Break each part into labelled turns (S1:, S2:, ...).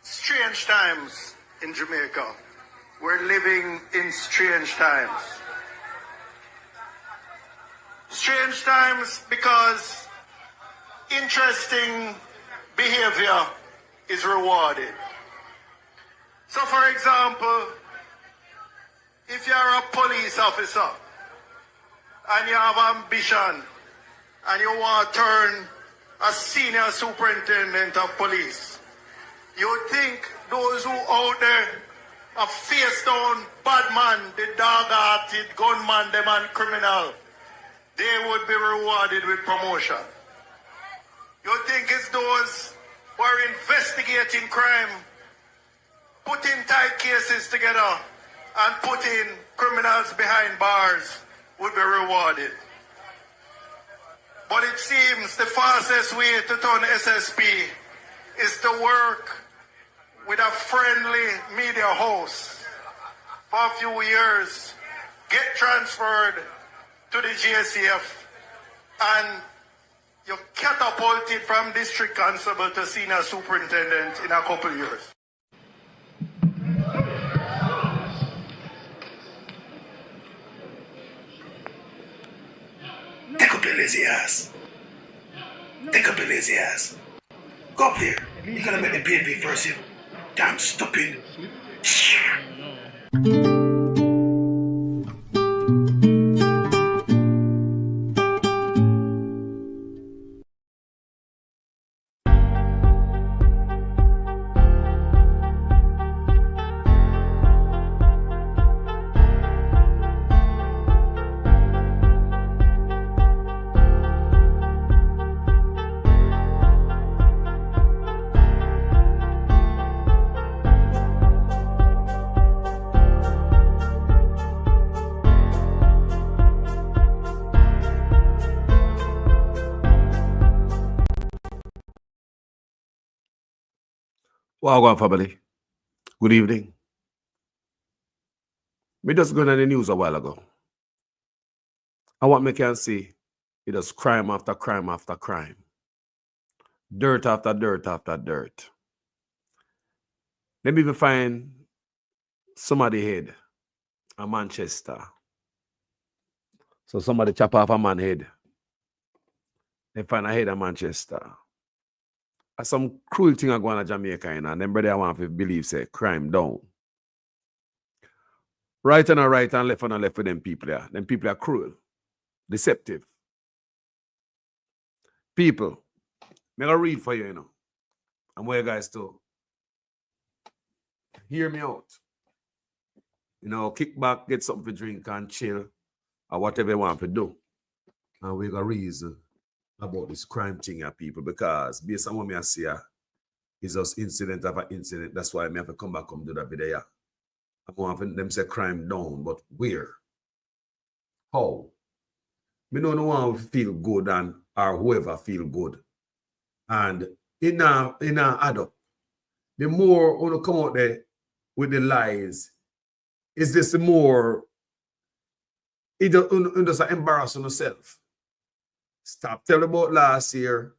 S1: Strange times in Jamaica. We're living in strange times. Strange times because interesting behavior is rewarded. So for example, if you're a police officer and you have ambition and you want to turn a senior superintendent of police, you think those who out there are face down bad man, the dog-hearted gunman, the man criminal, they would be rewarded with promotion. You think it's those who are investigating crime, putting tight cases together and putting criminals behind bars would be rewarded. But it seems the fastest way to turn SSP is to work with a friendly media host for a few years, get transferred to the GSCF, and you're catapulted from district constable to senior superintendent in a couple of years.
S2: Take up your lazy ass. Take up your lazy ass. Go up there. You gotta make the PNP first, you damn stupid.
S3: Wagwan family, good evening. Me just going on the news a while ago. And what me can see, it is crime after crime after crime. Dirt after dirt after dirt. Let me even find somebody head in Manchester. So somebody chop off a man head. They find a head in Manchester. Some cruel thing are going on Jamaica, and them brother want to believe say crime down. Right and right and left with them people there. Them people are cruel, deceptive. People, I'm gonna read for you, I want you guys to hear me out. Kick back, get something to drink and chill, or whatever you want to do. And we're gonna reason about this crime thing here, people, because based on what I see is just incident after incident. That's why I have to come back and do that video. I want them say crime down, but where? How? Me don't want to feel good and or whoever feel good. And in a add up, the more you come out there with the lies, is this the more it just embarrass yourself. Stop telling about last year.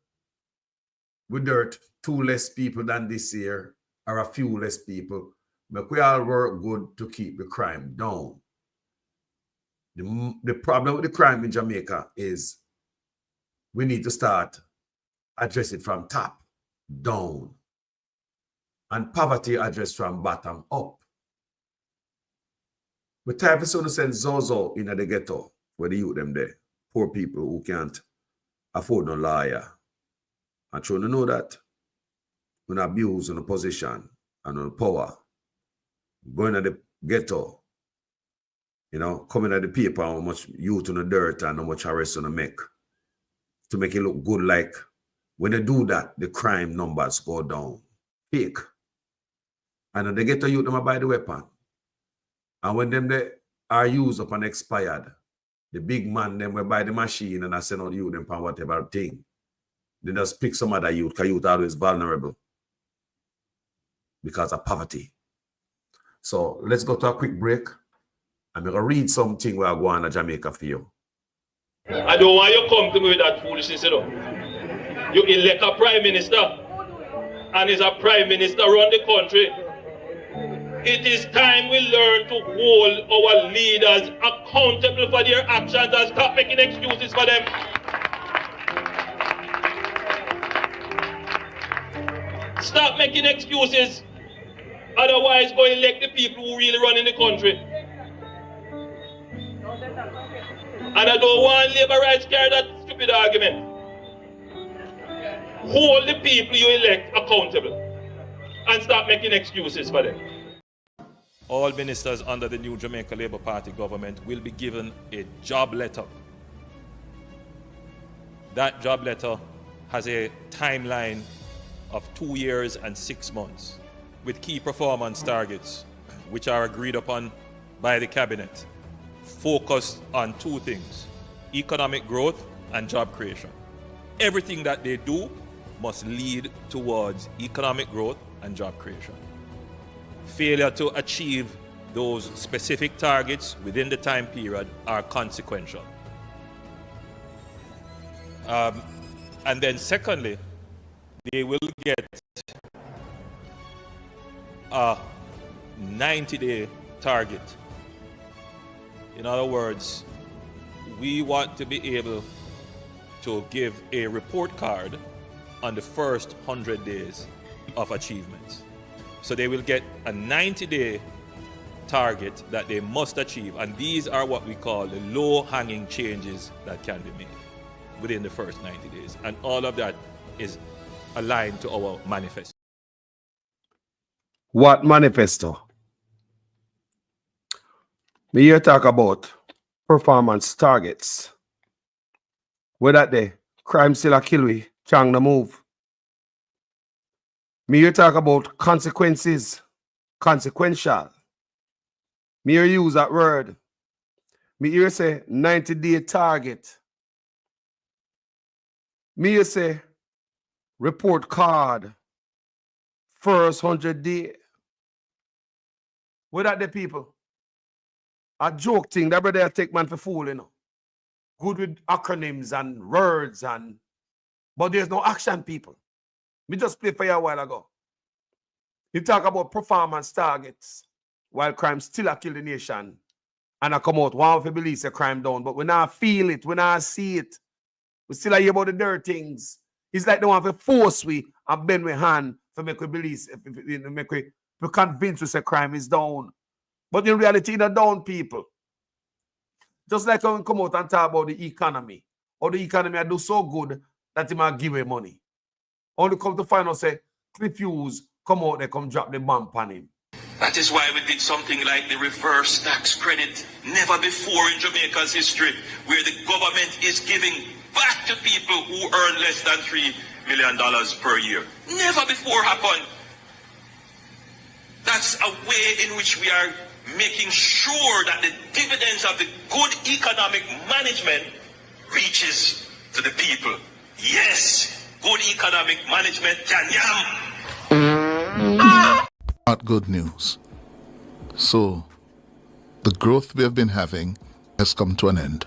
S3: We dirt 2 less people than this year, or a few less people. But we all work good to keep the crime down. The problem with the crime in Jamaica is we need to start address it from top down. And poverty addressed from bottom up. We type of send Zozo in the ghetto where the youth them there. Poor people who can't afford no lawyer. And trying to know that when abuse on a position and on power, going to the ghetto, coming at the paper how much youth on the dirt and how much arrest on the make to make it look good. Like when they do that, the crime numbers go down. Fake. And they get to youth them buy the weapon. And when them they are used up and expired, the big man them will buy the machine and I send out you them for whatever thing. They just pick some other youth, because youth are always vulnerable because of poverty. So let's go to a quick break. I'm going to read something where I go on to Jamaica for you.
S4: I don't want you to come to me with that foolishness, You elect a prime minister. and is a prime minister run the country. It is time we learn to hold our leaders accountable for their actions and stop making excuses for them. Stop making excuses. Otherwise, go elect the people who really run in the country. And I don't want labor rights carry that stupid argument. Hold the people you elect accountable and stop making excuses for them. All ministers under the new Jamaica Labour Party government will be given a job letter. That job letter has a timeline of 2 years and 6 months with key performance targets which are agreed upon by the cabinet, focused on 2 things: economic growth and job creation. Everything that they do must lead towards economic growth and job creation. Failure to achieve those specific targets within the time period are consequential. And then secondly, they will get a 90-day target. In other words, we want to be able to give a report card on the first 100 days of achievements. So they will get a 90-day target that they must achieve, and these are what we call the low-hanging changes that can be made within the first 90 days. And all of that is aligned to our manifesto.
S3: What manifesto? Me here talk about performance targets. Where that day, crime still a kill we, Chang the move. Me here talk about consequences, consequential. Me here use that word. Me here say 90-day target. Me here say report card, first 100 day. Where that the people? A joke thing, that brother take man for fool, you know. Good with acronyms and words but there's no action, people. Me just play for you a while ago. You talk about performance targets while crime still a kill the nation. And I come out, one of the beliefs a crime down, but we not feel it, we not see it. We still hear about the dirty things. It's like they want to force we and bend with hand to make we believe, make we convince us a crime is down. But in reality, it's not down, people. Just like when we come out and talk about the economy, or the economy do so good that it might give away money. Only come to find out, say, Cliff Hughes come out, they come drop the bomb on him.
S4: That is why we did something like the reverse tax credit, never before in Jamaica's history, where the government is giving back to people who earn less than $3 million per year. Never before happened. That's a way in which we are making sure that the dividends of the good economic management reaches to the people. Yes, good economic management can yam.
S5: Not good news. So, the growth we have been having has come to an end.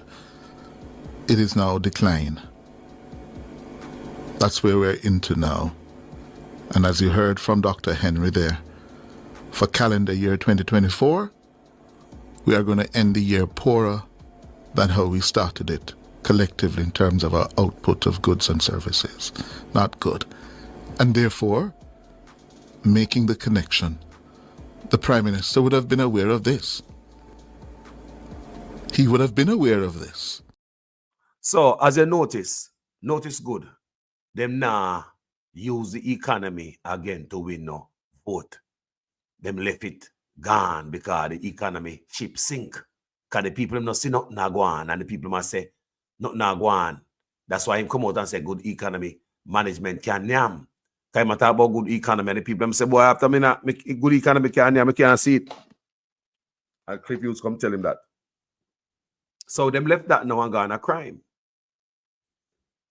S5: It is now decline. That's where we're into now. And as you heard from Dr. Henry there, for calendar year 2024, we are going to end the year poorer than how we started it, collectively in terms of our output of goods and services. Not good. And therefore, making the connection, the Prime Minister would have been aware of this. He would have been aware of this.
S3: So, as you notice good, them now use the economy again to win no vote. Them left it gone because the economy ship sink. Because the people not see nothing go on, and the people must say nothing go on. That's why him come out and say good economy management can yam. Because him talk about good economy, and the people say, boy, after me not make good economy can yam, I can't see it. And Cliff Hughes come tell him that. So them left that now and gone a crime.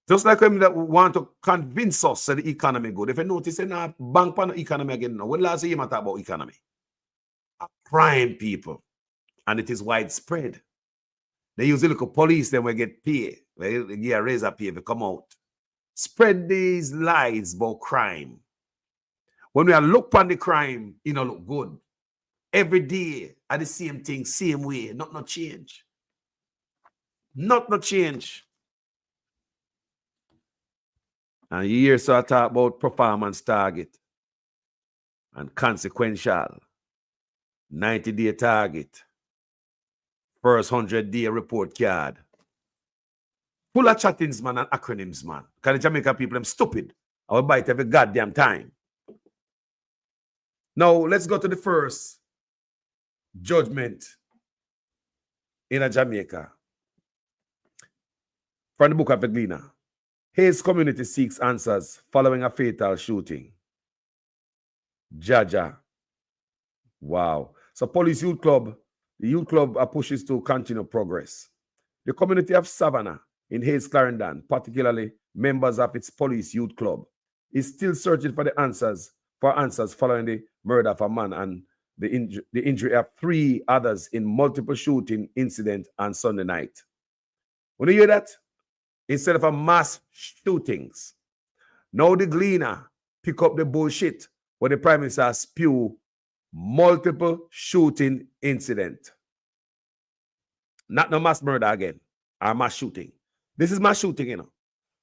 S3: Just like them that want to convince us that the economy good. If you notice, they not bank on the economy again now. When last year you talk about economy? A crime, people. And it is widespread. They usually look at police, then we get paid. They get a razor pay if they come out. Spread these lies about crime. When we are look on the crime, it don't look good. Every day are the same thing, same way. Not no change. Not no change. And you hear so I talk about performance target and consequential. 90-day target. First 100-day report card. Full of chattings, man, and acronyms, man. Because the Jamaican people, them stupid. I will bite every goddamn time. Now, let's go to the first judgment in Jamaica. From the book of the Gleaner. Hayes community seeks answers following a fatal shooting. Jaja. Wow. So police youth club, the youth club pushes to continue progress. The community of Savannah in Hayes Clarendon, particularly members of its police youth club, is still searching for the answers following the murder of a man and the injury of 3 others in multiple shooting incidents on Sunday night. When you hear that, instead of a mass shootings, now the Gleaner pick up the bullshit when the Prime Minister spew multiple shooting incident. Not no mass murder again, or mass shooting. This is mass shooting, you know.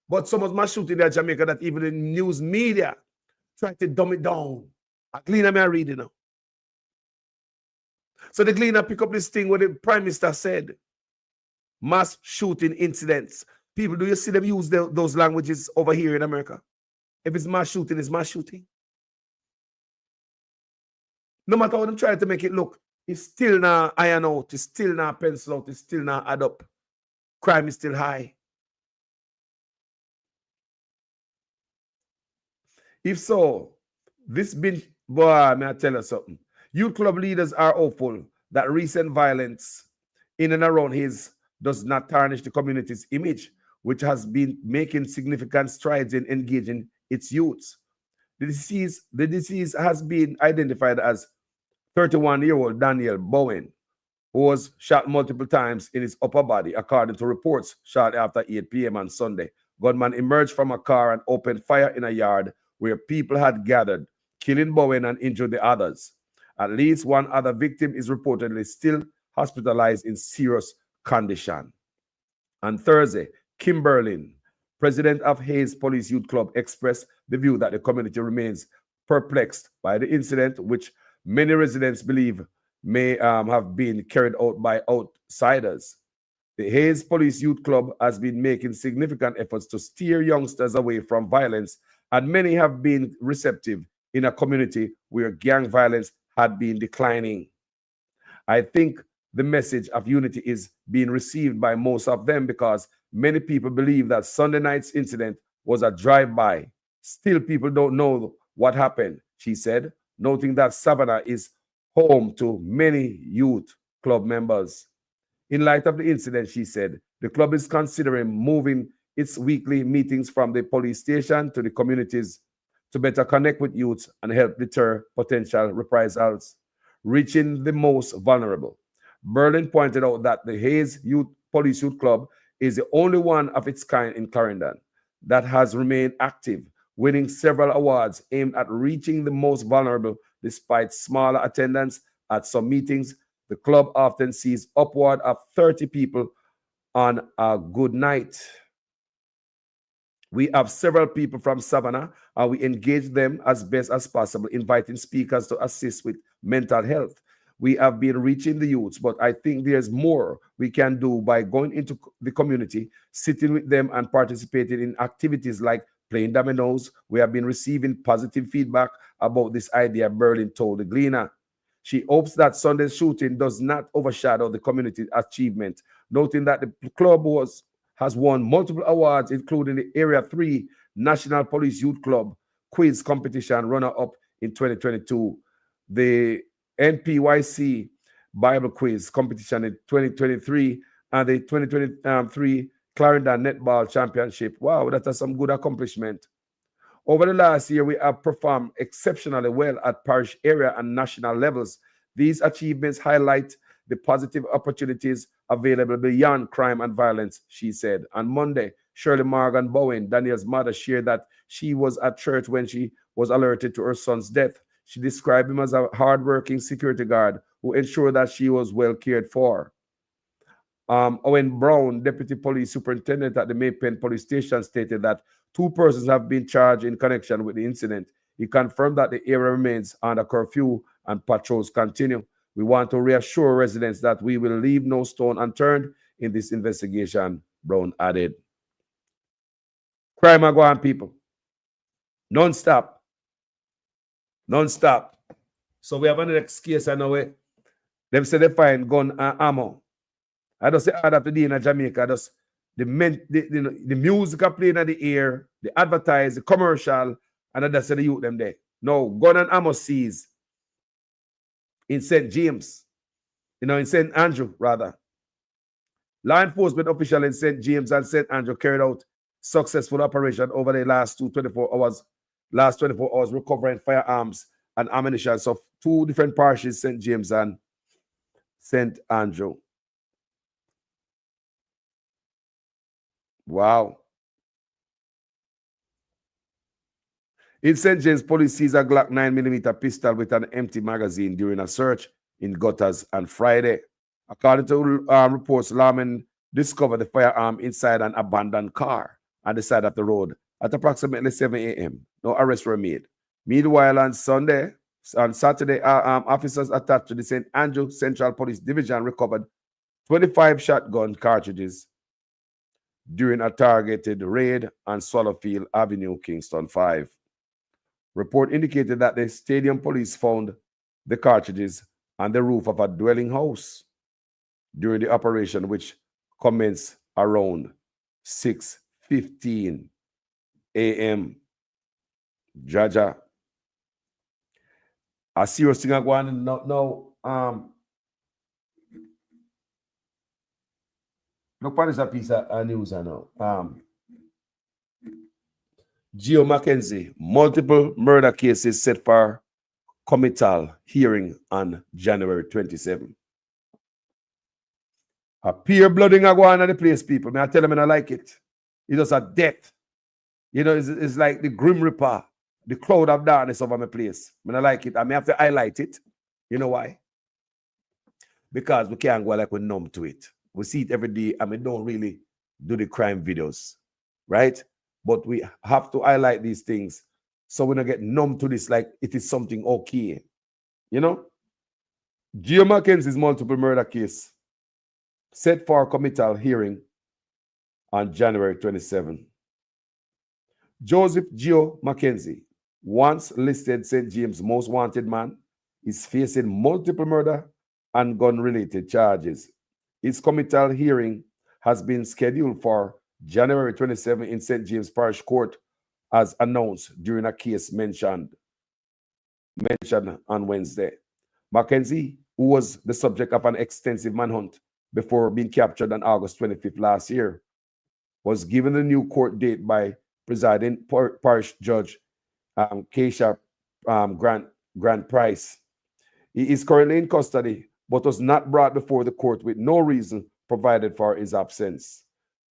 S3: But so much mass shooting in Jamaica that even the news media try to dumb it down. A Gleaner may read it now. So the Gleaner pick up this thing where the Prime Minister said, mass shooting incidents. People, do you see them use those languages over here in America? If it's mass shooting, it's mass shooting. No matter how them try to make it look, it's still not iron out, it's still not pencil out, it's still not add up. Crime is still high. If so, this been, boy, may I tell you something. Youth club leaders are hopeful that recent violence in and around his does not tarnish the community's image, which has been making significant strides in engaging its youths. The disease has been identified as 31-year-old Daniel Bowen, who was shot multiple times in his upper body, according to reports shortly after 8 p.m. on Sunday. Gunman emerged from a car and opened fire in a yard where people had gathered, killing Bowen and injured the others. At least one other victim is reportedly still hospitalized in serious condition. On Thursday, Kim Berlin, president of Hayes Police Youth Club, expressed the view that the community remains perplexed by the incident, which many residents believe may have been carried out by outsiders. The Hayes Police Youth Club has been making significant efforts to steer youngsters away from violence, and many have been receptive in a community where gang violence had been declining. I think the message of unity is being received by most of them because many people believe that Sunday night's incident was a drive-by. Still, people don't know what happened, she said, noting that Savannah is home to many youth club members. In light of the incident, she said, the club is considering moving its weekly meetings from the police station to the communities to better connect with youths and help deter potential reprisals, reaching the most vulnerable. Berlin pointed out that the Hayes Police Youth Club is the only one of its kind in Clarendon that has remained active, winning several awards aimed at reaching the most vulnerable despite smaller attendance at some meetings. The club often sees upward of 30 people on a good night. We have several people from Savannah, and we engage them as best as possible, inviting speakers to assist with mental health. We have been reaching the youths, but I think there's more we can do by going into the community, sitting with them and participating in activities like playing dominoes. We have been receiving positive feedback about this idea, Berlin told the Gleaner. She hopes that Sunday's shooting does not overshadow the community achievement, noting that the club has won multiple awards, including the Area 3 National Police Youth Club quiz competition runner-up in 2022, the NPYC Bible quiz competition in 2023, and the 2023 Clarendon Netball Championship. Wow, that is some good accomplishment. Over the last year, we have performed exceptionally well at parish area and national levels. These achievements highlight the positive opportunities available beyond crime and violence, she said. On Monday, Shirley Morgan Bowen, Daniel's mother, shared that she was at church when she was alerted to her son's death. She described him as a hardworking security guard who ensured that she was well cared for. Owen Brown, deputy police superintendent at the Maypen police station, stated that 2 persons have been charged in connection with the incident. He confirmed that the area remains under curfew and patrols continue. We want to reassure residents that we will leave no stone unturned in this investigation, Brown added. Crime are going, people. Non-stop. Non-stop. So we have another case, I know it. Them say they find gun and ammo. I just say hard after day in Jamaica, just the music are playing in the air, the advertise, the commercial, and I just say the youth them there. No, gun and ammo seized in St. James, in St. Andrew, rather. Law enforcement officials in St. James and St. Andrew carried out successful operation over the last 24 hours, recovering firearms and ammunition. So 2 different parishes, St. James and St. Andrew. Wow. In St. James, police seized a Glock 9mm pistol with an empty magazine during a search in gutters on Friday. According to reports, lawmen discovered the firearm inside an abandoned car on the side of the road at approximately 7 a.m. No arrests were made. Meanwhile, on Saturday, officers attached to the St. Andrew Central Police Division recovered 25 shotgun cartridges during a targeted raid on Swallowfield Avenue, Kingston 5. Report indicated that the stadium police found the cartridges on the roof of a dwelling house during the operation, which commenced around 6:15 a.m. Jaja. A serious thing I want to know. Look, this a piece of news I know. Gail Mackenzie, multiple murder cases set for committal hearing on January 27. A pure blooding I go on at the place, people. May I tell them I don't like it. It's just a death. It's like the Grim Reaper, the cloud of darkness over my place. I don't like it. I may have to highlight it. You know why? Because we can't go like we're numb to it. We see it every day and we don't really do the crime videos, right? But we have to highlight these things so we don't get numb to this like it is something okay. Gail Mackenzie's multiple murder case set for committal hearing on January 27. Joseph Gio Mackenzie, once listed St. James' most wanted man, is facing multiple murder and gun-related charges. His committal hearing has been scheduled for January 27 in St. James Parish Court, as announced during a case mentioned on Wednesday. Mackenzie, who was the subject of an extensive manhunt before being captured on August 25th last year, was given a new court date by presiding parish judge Keisha Grant Price. He is currently in custody, but was not brought before the court with no reason provided for his absence.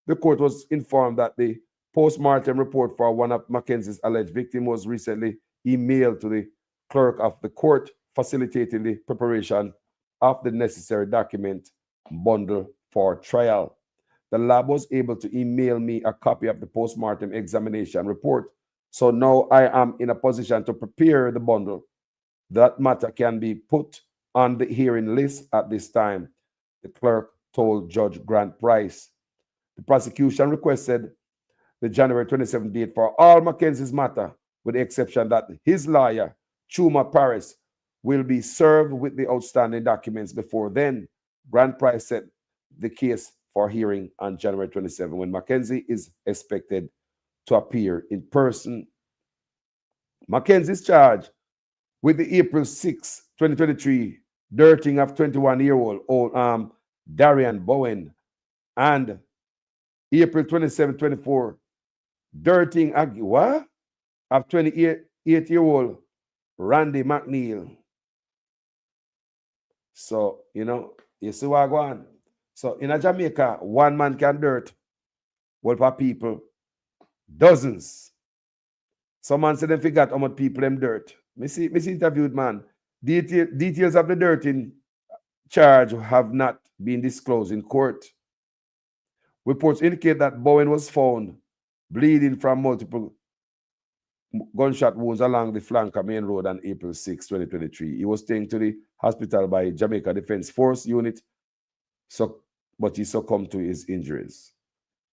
S3: The court was informed that the post-mortem report for one of Mackenzie's alleged victims was recently emailed to the clerk of the court, facilitating the preparation of the necessary document bundle for trial. The lab was able to email me a copy of the post-mortem examination report, so now I am in a position to prepare the bundle. That matter can be put on the hearing list at this time, the clerk told Judge Grant Price. The prosecution requested the January 27th date for all Mackenzie's matter, with the exception that his lawyer, Chuma Paris, will be served with the outstanding documents before then. Grant Price set the case for hearing on January 27, when Mackenzie is expected to appear in person. Mackenzie's charged with the April 6, 2023 dirting of 21-year-old Darian Bowen and April 27, 24 dirting of 28-year-old Randy McNeil. So, you see what I go on. So in Jamaica, one man can dirt Well, for people, dozens. Some man said they forgot how much people them dirt. Me see interviewed man. Details of the dirt in charge have not been disclosed in court. Reports indicate that Bowen was found bleeding from multiple gunshot wounds along the Flanker Main Road on April 6, 2023. He was taken to the hospital by Jamaica Defense Force unit, but he succumbed to his injuries.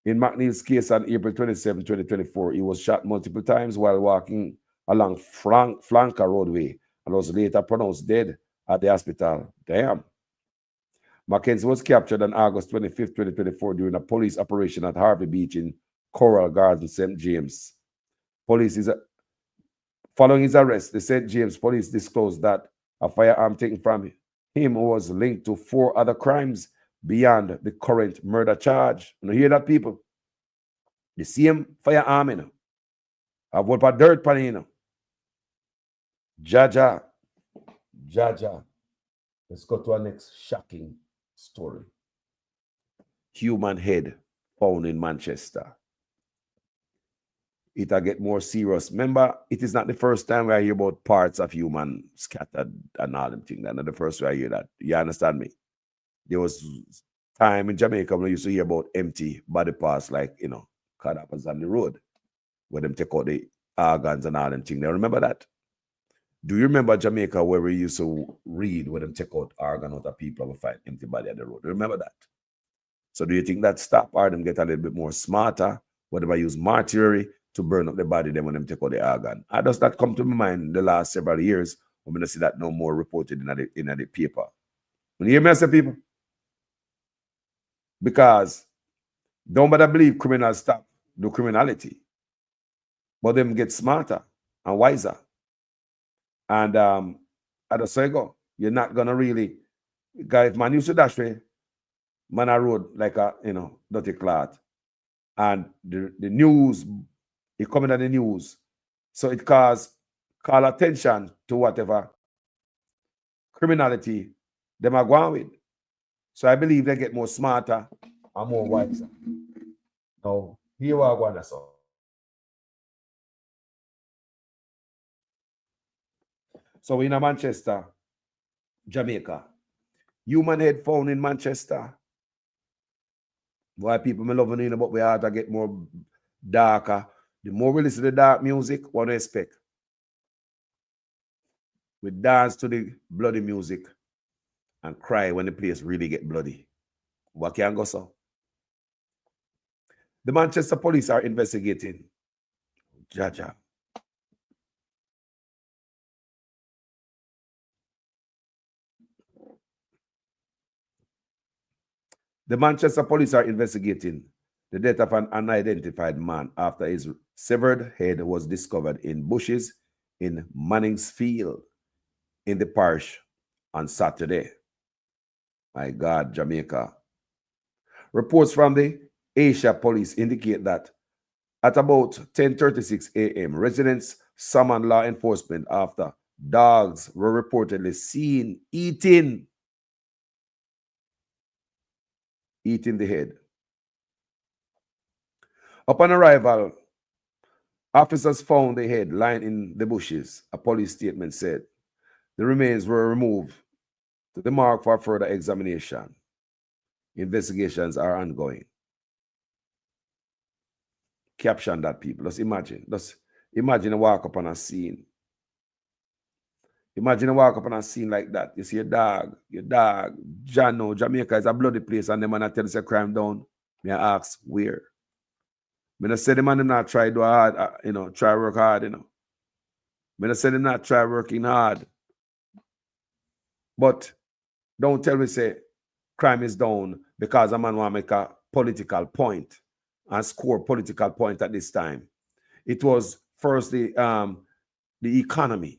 S3: In McNeil's case on April 27, 2024, he was shot multiple times while walking along Flanker Roadway and was later pronounced dead at the hospital. Damn. Mackenzie was captured on August 25, 2024 during a police operation at Harvey Beach in Coral Gardens, St. James. Following his arrest, the St. James police disclosed that a firearm taken from him was linked to 4 other crimes beyond the current murder charge. You hear that, people? The same firearm, you know. I've got a dirt pan, you know. Jaja. Let's go to our next shocking story. Human head found in Manchester. It'll get more serious. Remember, it is not the first time I hear about parts of human scattered and all them things. That's not the first time I hear that. You understand me? There was time in Jamaica when we used to hear about empty body parts, like, you know, cadavers on the road, where them take out the organs and all them things. Now, remember that? Do you remember Jamaica where we used to read where them take out organ out of people and find empty body on the road? Remember that? So do you think that stop or them get a little bit more smarter, whether I use mortuary to burn up the body then when them take out the organ? How does that come to my mind the last several years when I see that no more reported in the paper? When you hear me, I say, people, because don't bother believe criminals stop do criminality, but them get smarter and wiser. And I just say, go, you're not gonna really, guys, man used to dash way, man I road like a, you know, dirty cloth. And the news, it coming on the news. So it call attention to whatever criminality them are going with. So I believe they get more smarter and more wiser. Now, here we are going to solve. So in Manchester, Jamaica, human head found in Manchester. Why people me loving it, but we have to get more darker. The more we listen to dark music, what do you expect? We dance to the bloody music and cry when the place really get bloody. What can go so? The Manchester police are investigating. Jaja. The Manchester police are investigating the death of an unidentified man after his severed head was discovered in bushes in Manningsfield in the parish on Saturday. My God, Jamaica. Reports from the Asia police indicate that at about 10:36 a.m., residents summoned law enforcement after dogs were reportedly seen eating the head. Upon arrival, officers found the head lying in the bushes. A police statement said the remains were removed to the morgue for further examination. Investigations are ongoing. Caption that, people. Just imagine a walk up on a scene. Imagine a walk up on a scene like that. You see your dog, Jano, Jamaica is a bloody place, and the man tell us a crime down. Me ask, where? Me say the man not try do hard, try work hard, Me say them not try working hard. But don't tell me say crime is down because a man want to make a political point and score political point at this time. It was first the economy.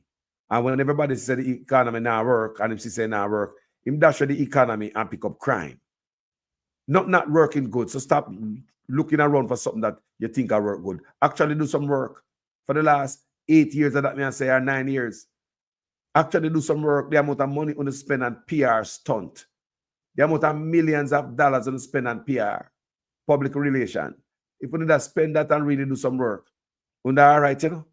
S3: And when everybody said the economy now work, and if she say now work, him dash the economy and pick up crime. Not working good. So stop looking around for something that you think I work good. Actually do some work. For the last 8 years that me I say, or 9 years. Actually do some work. The amount of money on the spend on PR stunt. The amount of millions of dollars on the spend on PR, public relation. if we did spend that and really do some work, wouldn't that all right, you know?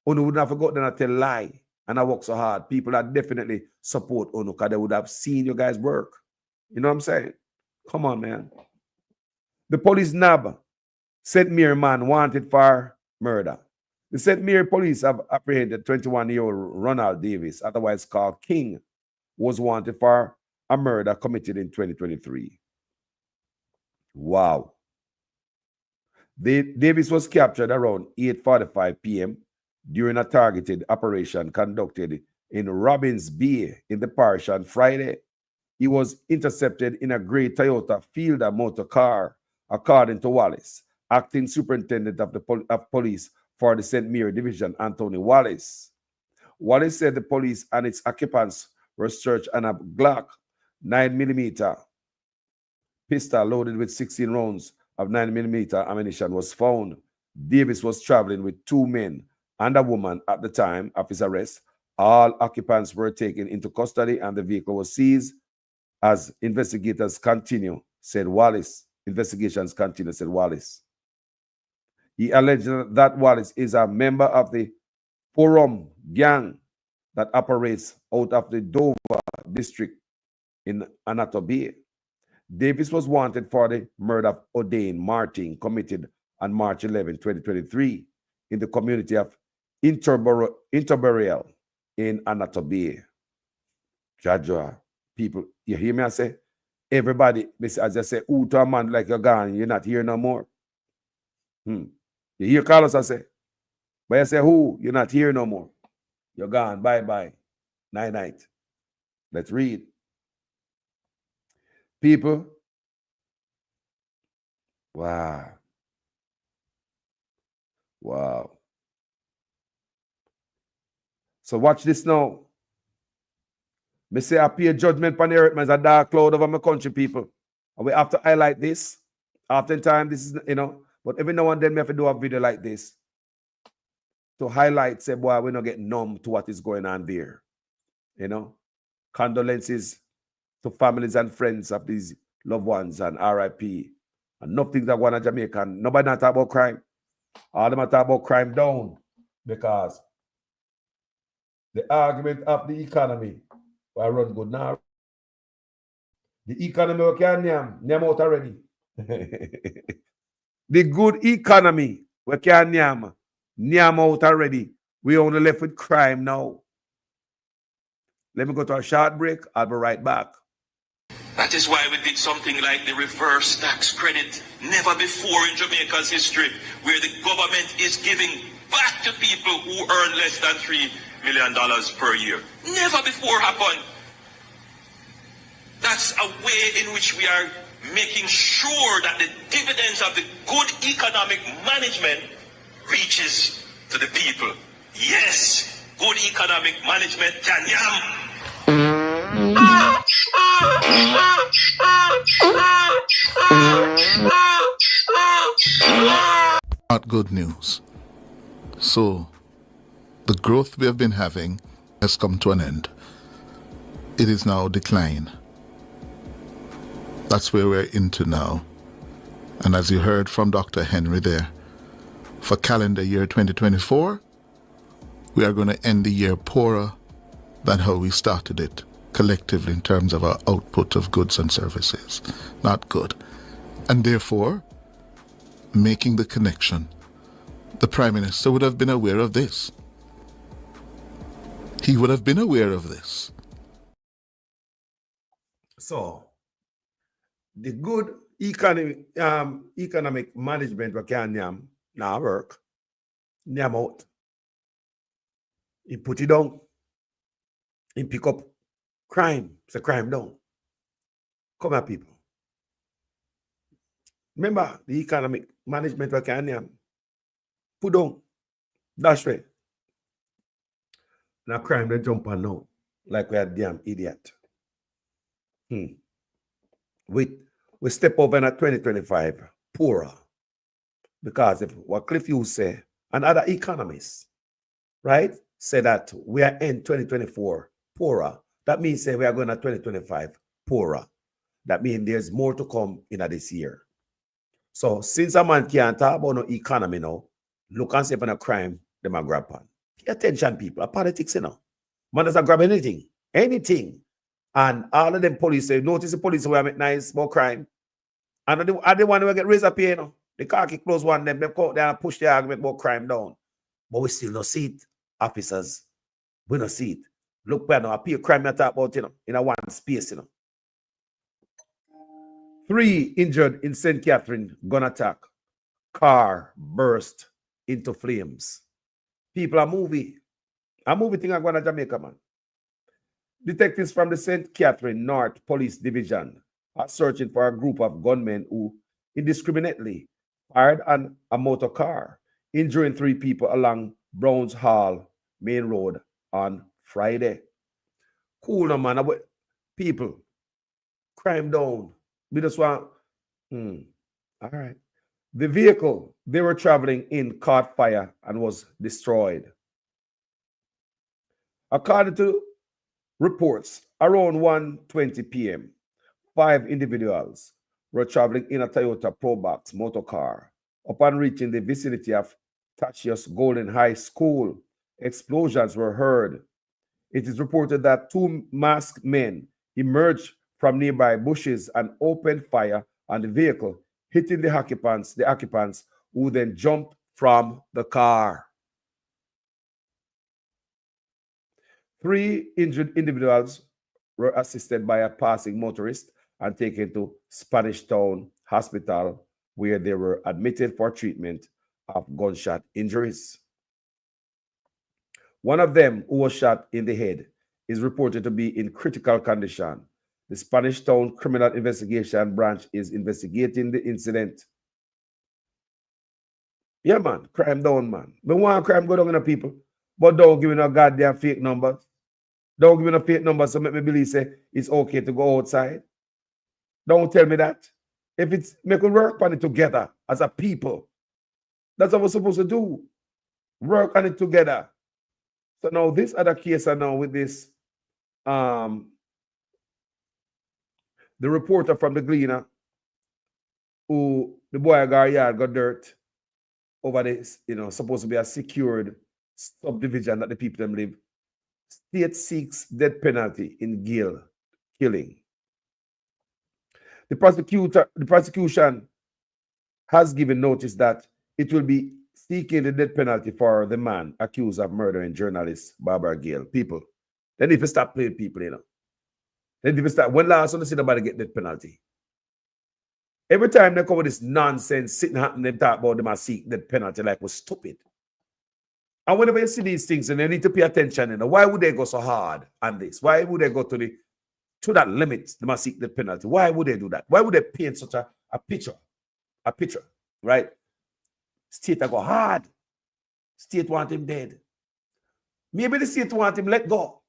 S3: Unu wouldn't have forgotten to tell lie and I work so hard. People that definitely support Unu because they would have seen you guys work. You know what I'm saying? Come on, man. The police nab St. Mary man wanted for murder. The St. Mary police have apprehended 21-year-old Ronald Davis, otherwise called King, was wanted for a murder committed in 2023. Wow. Davis was captured around 8:45 p.m. during a targeted operation conducted in Robbins Bay in the parish on Friday. He was intercepted in a gray Toyota Fielder motor car, according to Wallace, acting superintendent of the police for the St. Mary Division, Anthony Wallace. Wallace said the police and its occupants were searched and a Glock 9mm pistol loaded with 16 rounds of 9mm ammunition was found. Davis was traveling with 2 men and a woman at the time of his arrest. All occupants were taken into custody and the vehicle was seized as investigators continue, said Wallace. Investigations continue, said Wallace. He alleged that Wallace is a member of the Forum gang that operates out of the Dover district in Anato Bay. Davis was wanted for the murder of O'Dane Martin, committed on March 11, 2023, in the community of Interburial in Anato Bay. Judge, people, you hear me? I say, everybody, as I say, ooh, to a man like you're gone, you're not here no more. You hear Carlos, I say, but I say, who? You're not here no more. You're gone. Bye-bye. Night-night. Let's read. People. Wow. Wow. So watch this now. Me say I pay judgment on the earth, man. It's a dark cloud over my country, people. And we have to highlight this. Oftentimes, this is, you know, but every now and then we have to do a video like this to highlight, say, boy, we're not getting numb to what is going on there. You know, condolences to families and friends of these loved ones and RIP. And nothing that one in Jamaica. Nobody not talk about crime. All them talk about crime down because the argument of the economy will run good now. The economy we can name out already. The good economy we can name out already. We only left with crime now. Let me go to a short break. I'll be right back.
S6: That is why we did something like the reverse tax credit. Never before in Jamaica's history, where the government is giving back to people who earn less than $3 million per year. Never before happened. That's a way in which we are making sure that the dividends of the good economic management reaches to the people. Yes, good economic management can yam.
S5: Not good news. So, the growth we have been having has come to an end. It is now decline. That's where we're into now. And as you heard from Dr. Henry there, for calendar year 2024, we are going to end the year poorer than how we started it, collectively in terms of our output of goods and services. Not good. And therefore, making the connection, the Prime Minister would have been aware of this. He would have been aware of this.
S3: So, the good economic management we can now work. Name out. He put it down. He pick up crime. It's a crime down. Come here, people. Remember the economic management we can put down. That's right. Now crime they jump on now. Like we are damn idiot. We step over in 2025 poorer. Because if what Cliff Hughes say, and other economists, right, say that we are in 2024 poorer. That means say we are going to 2025 poorer. That means there's more to come in this year. So since a man can't talk about no economy now, look and see if a crime them a grab on. Pay attention, people. A politics, you know. Man doesn't grab anything. Anything. And all of them police say, notice the police who make nice about crime. And the one who get raised up here, you know. The khaki close one, them come out there and push the argument about crime down. But we still don't see it, officers. We don't see it. Look where now, appear crime I talk about, you know, in a one space, you know. 3 injured in St. Catherine gun attack. Car burst into flames. People are moving. A movie thing I'm going to Jamaica, man. Detectives from the St. Catherine North Police Division are searching for a group of gunmen who indiscriminately fired on a motor car, injuring 3 people along Browns Hall Main Road on Friday. Cool, no, man. People, crime down. We just want... All right. The vehicle they were traveling in caught fire and was destroyed. According to reports, around 1:20 p.m., 5 individuals were traveling in a Toyota Probox motor car. Upon reaching the vicinity of Tachias Golden High School, explosions were heard. It is reported that 2 masked men emerged from nearby bushes and opened fire on the vehicle, hitting the occupants who then jumped from the car. 3 injured individuals were assisted by a passing motorist and taken to Spanish Town Hospital, where they were admitted for treatment of gunshot injuries. One of them, who was shot in the head, is reported to be in critical condition. The Spanish Town Criminal Investigation Branch is investigating the incident. Yeah, man, crime down, man. We want crime go down in the people, but don't give me no goddamn fake numbers. Don't give me no fake numbers so make me believe say it's okay to go outside. Don't tell me that. If it's make we work on it together as a people, that's what we're supposed to do. Work on it together. So now this other case I know with this, the reporter from the Gleaner, who the boy yard got dirt over this, you know, supposed to be a secured subdivision that the people them live. State seeks death penalty in Gail killing. The prosecution has given notice that it will be seeking the death penalty for the man accused of murdering journalist Barbara Gail. People, they need to stop playing people, you know. They need to start. When last time they see nobody get death penalty? Every time they come with this nonsense sitting happening, they talk about them and seek death penalty like we're stupid. And whenever you see these things, and they need to pay attention, you know, why would they go so hard on this? Why would they go to that limit? They must seek the penalty. Why would they do that? Why would they paint such a picture? A picture, right? State go hard. State want him dead. Maybe the state want him let go.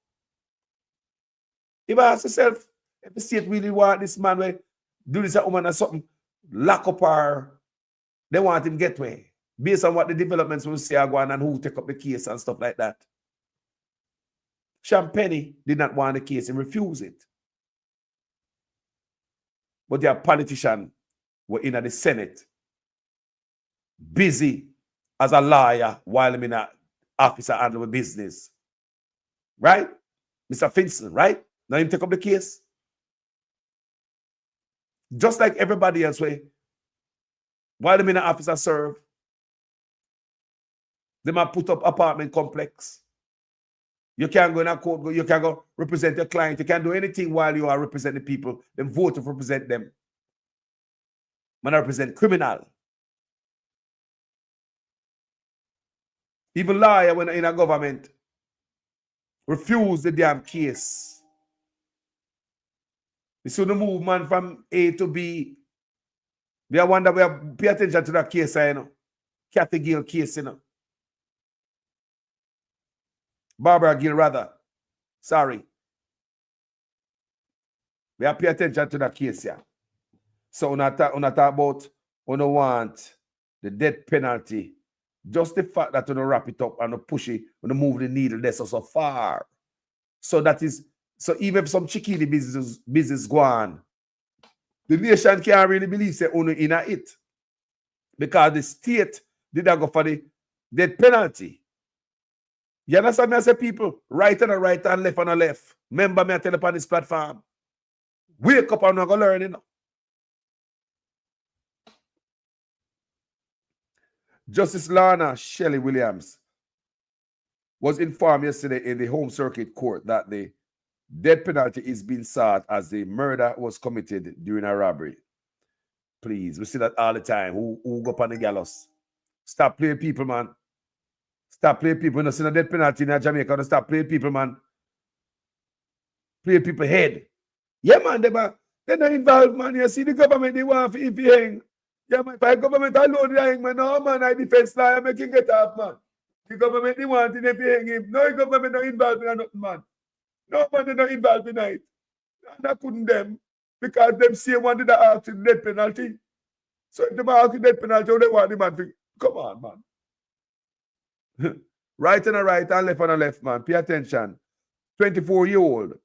S3: If I ask yourself, if the state really want this man to do this at woman or something, lock up her, they want him get away. Based on what the developments will say are going and who take up the case and stuff like that. Champagne did not want the case and refused it. But their politicians were in the Senate, busy as a lawyer while I'm in an officer handling business. Right? Mr. Finson, right? Now him take up the case. Just like everybody else, while I'm in an officer serve, they might put up apartment complex. You can't go in a court, you can't go represent your client. You can't do anything while you are representing people. Them vote to represent them. Man, I represent criminal. Even lawyer when in a government refuse the damn case. You see the movement from A to B. We are wonder we pay attention to that case, you know. Kathy Gail case, you know. Barbara Gail, rather. Sorry. We have to pay attention to that case, yeah. So when I talk about when I want the death penalty, just the fact that you wrap it up and push it, when you move the needle there so far. So that is, so even if some chickini business go on, the nation can't really believe say only in it. because the state did not go for the death penalty. You understand me? I say people, right on the right and left on the left. Remember me, I tell you upon this platform. Wake up and not go learn, you know. Justice Lana Shelley Williams was informed yesterday in the Home Circuit Court that the death penalty is being sought as the murder was committed during a robbery. Please, we see that all the time. Who go up on the gallows? Stop playing people, man. Stop playing people. You know, see the death penalty in Jamaica. Don't stop playing people, man. Play people head. Yeah, man, they're not involved, man. You see the government, they want if you hang. Yeah, man, if the government alone, they hang, man. No, man, I defense lawyer, make him get off, man. The government, they want it if you hang him. No, the government not involved in nothing, man. No, man, they're not involved in it. And I couldn't them, because them say one did ask the death penalty. So if they ask the death penalty, they want the man to, come on, man. Right on the right and left on the left, man. Pay attention. 24-year-old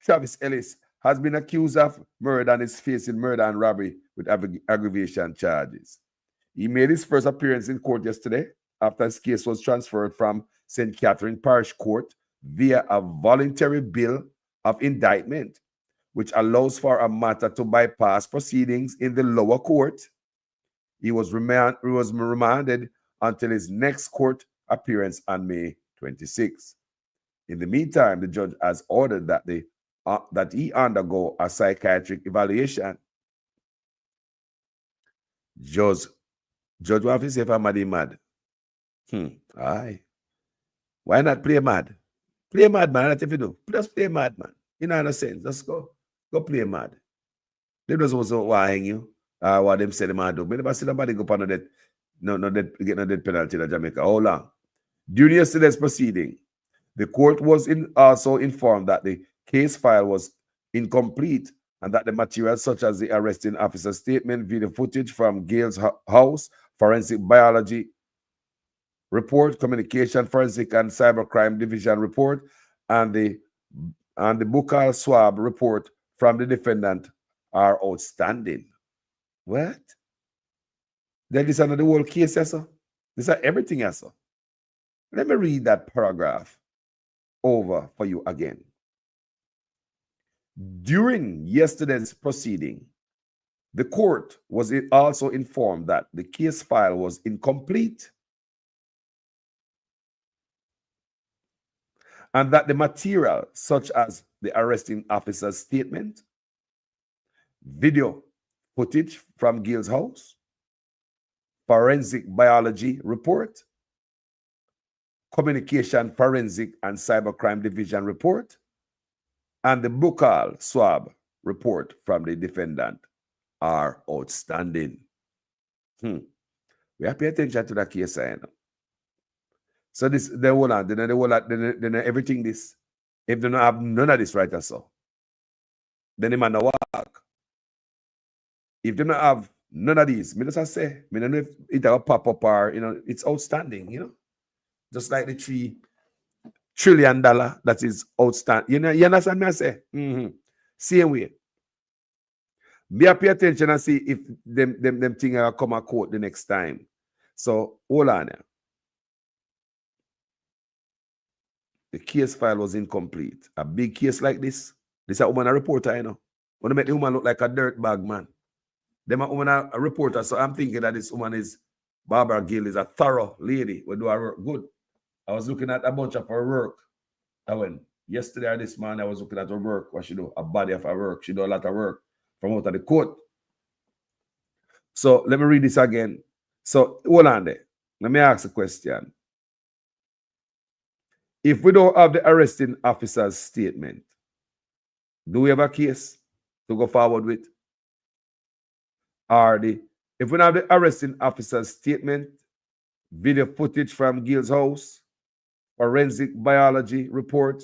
S3: Travis Ellis has been accused of murder and is facing murder and robbery with aggravation charges. He made his first appearance in court yesterday after his case was transferred from St. Catherine Parish Court via a voluntary bill of indictment, which allows for a matter to bypass proceedings in the lower court. He was remanded until his next court appearance on May 26. In the meantime, the judge has ordered that he undergo a psychiatric evaluation. Judge want to say if I'm mad. Aye. Why not play mad? Play mad, man. That's if you do. Just play mad, man. You know, in a sense. Just go play mad. They just also want to hang you. What them say they might do. But never see nobody go on that. Get no death penalty in Jamaica. How long? During yesterday's proceeding, the court was also informed that the case file was incomplete and that the materials such as the arresting officer's statement, video footage from Gail's house, forensic biology report, communication, forensic and cybercrime division report, and the buccal swab report from the defendant are outstanding. What? Then this is not the whole case, yes, sir? This is everything, yes, sir? Let me read that paragraph over for you again. During yesterday's proceeding, the court was also informed that the case file was incomplete and that the material, such as the arresting officer's statement, video footage from Gail's house, forensic biology report, communication forensic and cybercrime division report, and the buccal swab report from the defendant are outstanding. We have to pay attention to that case, you know. So this, they will not, then everything this. If they don't have none of this right or so, then they might not work. If they don't have none of these, me just say, me don't know if it will pop up or, you know, it's outstanding, you know. Just like the $3 trillion that is outstanding. You know, you understand me I say? Same way. Be pay attention and see if them things will come a court the next time. So hold on here. The case file was incomplete. A big case like this is a woman a reporter, you know. Want to make the woman look like a dirt bag, man. Them a woman a reporter, so I'm thinking that this woman is, Barbara Gail is a thorough lady. We do her work good. I was looking at a bunch of her work. I went yesterday or this morning, I was looking at her work, what she do, a body of her work. She do a lot of work from out of the court. So let me read this again. So hold on there. Let me ask a question. If we don't have the arresting officer's statement, do we have a case to go forward with? If we don't have the arresting officer's statement, video footage from Gail's house, forensic biology report,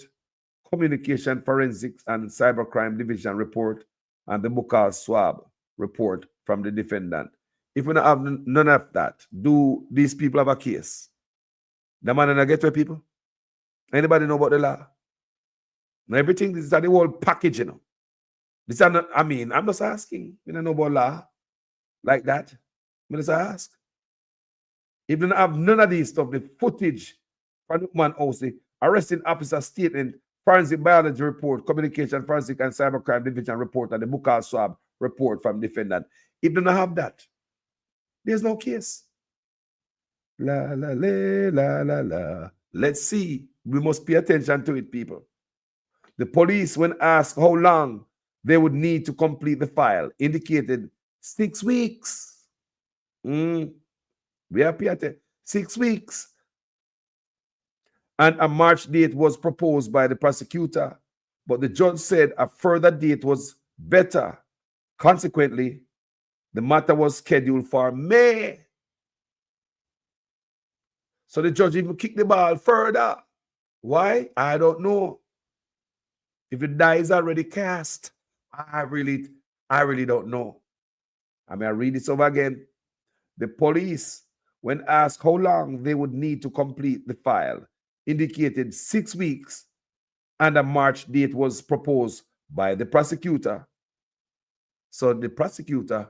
S3: communication forensics and cybercrime division report, and the buccal swab report from the defendant. If we don't have none of that, do these people have a case? The man in a gateway people? Anybody know about the law? Now everything is the whole package, you know. This are not, I mean, I'm just asking. You don't know about law like that. I'm just ask. If they don't have none of these stuff, the footage from the man house, the arresting officer statement, forensic biology report, communication, forensic and cybercrime division report, and the buccal swab report from defendant. If they don't have that, there's no case. La la la la la la. Let's see. We must pay attention to it, people. The police, when asked how long they would need to complete the file, indicated 6 weeks. We are paying attention. 6 weeks. And a March date was proposed by the prosecutor, but the judge said a further date was better. Consequently, the matter was scheduled for May. So the judge even kicked the ball further. Why? I don't know. If the die is already cast, I really don't know. I mean, I read this over again. The police, when asked how long they would need to complete the file, indicated 6 weeks, and a March date was proposed by the prosecutor. So the prosecutor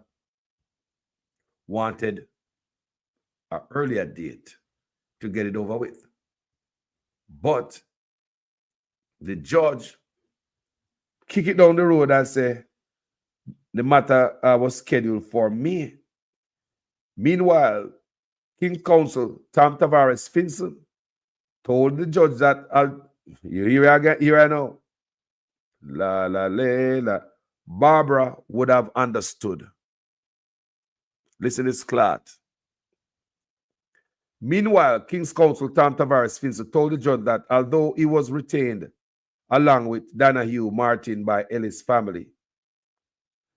S3: wanted an earlier date to get it over with. But the judge kicked it down the road and said the matter was scheduled for May. Meanwhile, King Counsel Tom Tavares Finson told the judge that here I know. La la la la. Barbara would have understood. Listen to this clot. Meanwhile, King's Counsel Tom Tavares Finson told the judge that although he was retained along with Donahue Martin by Ellis' family,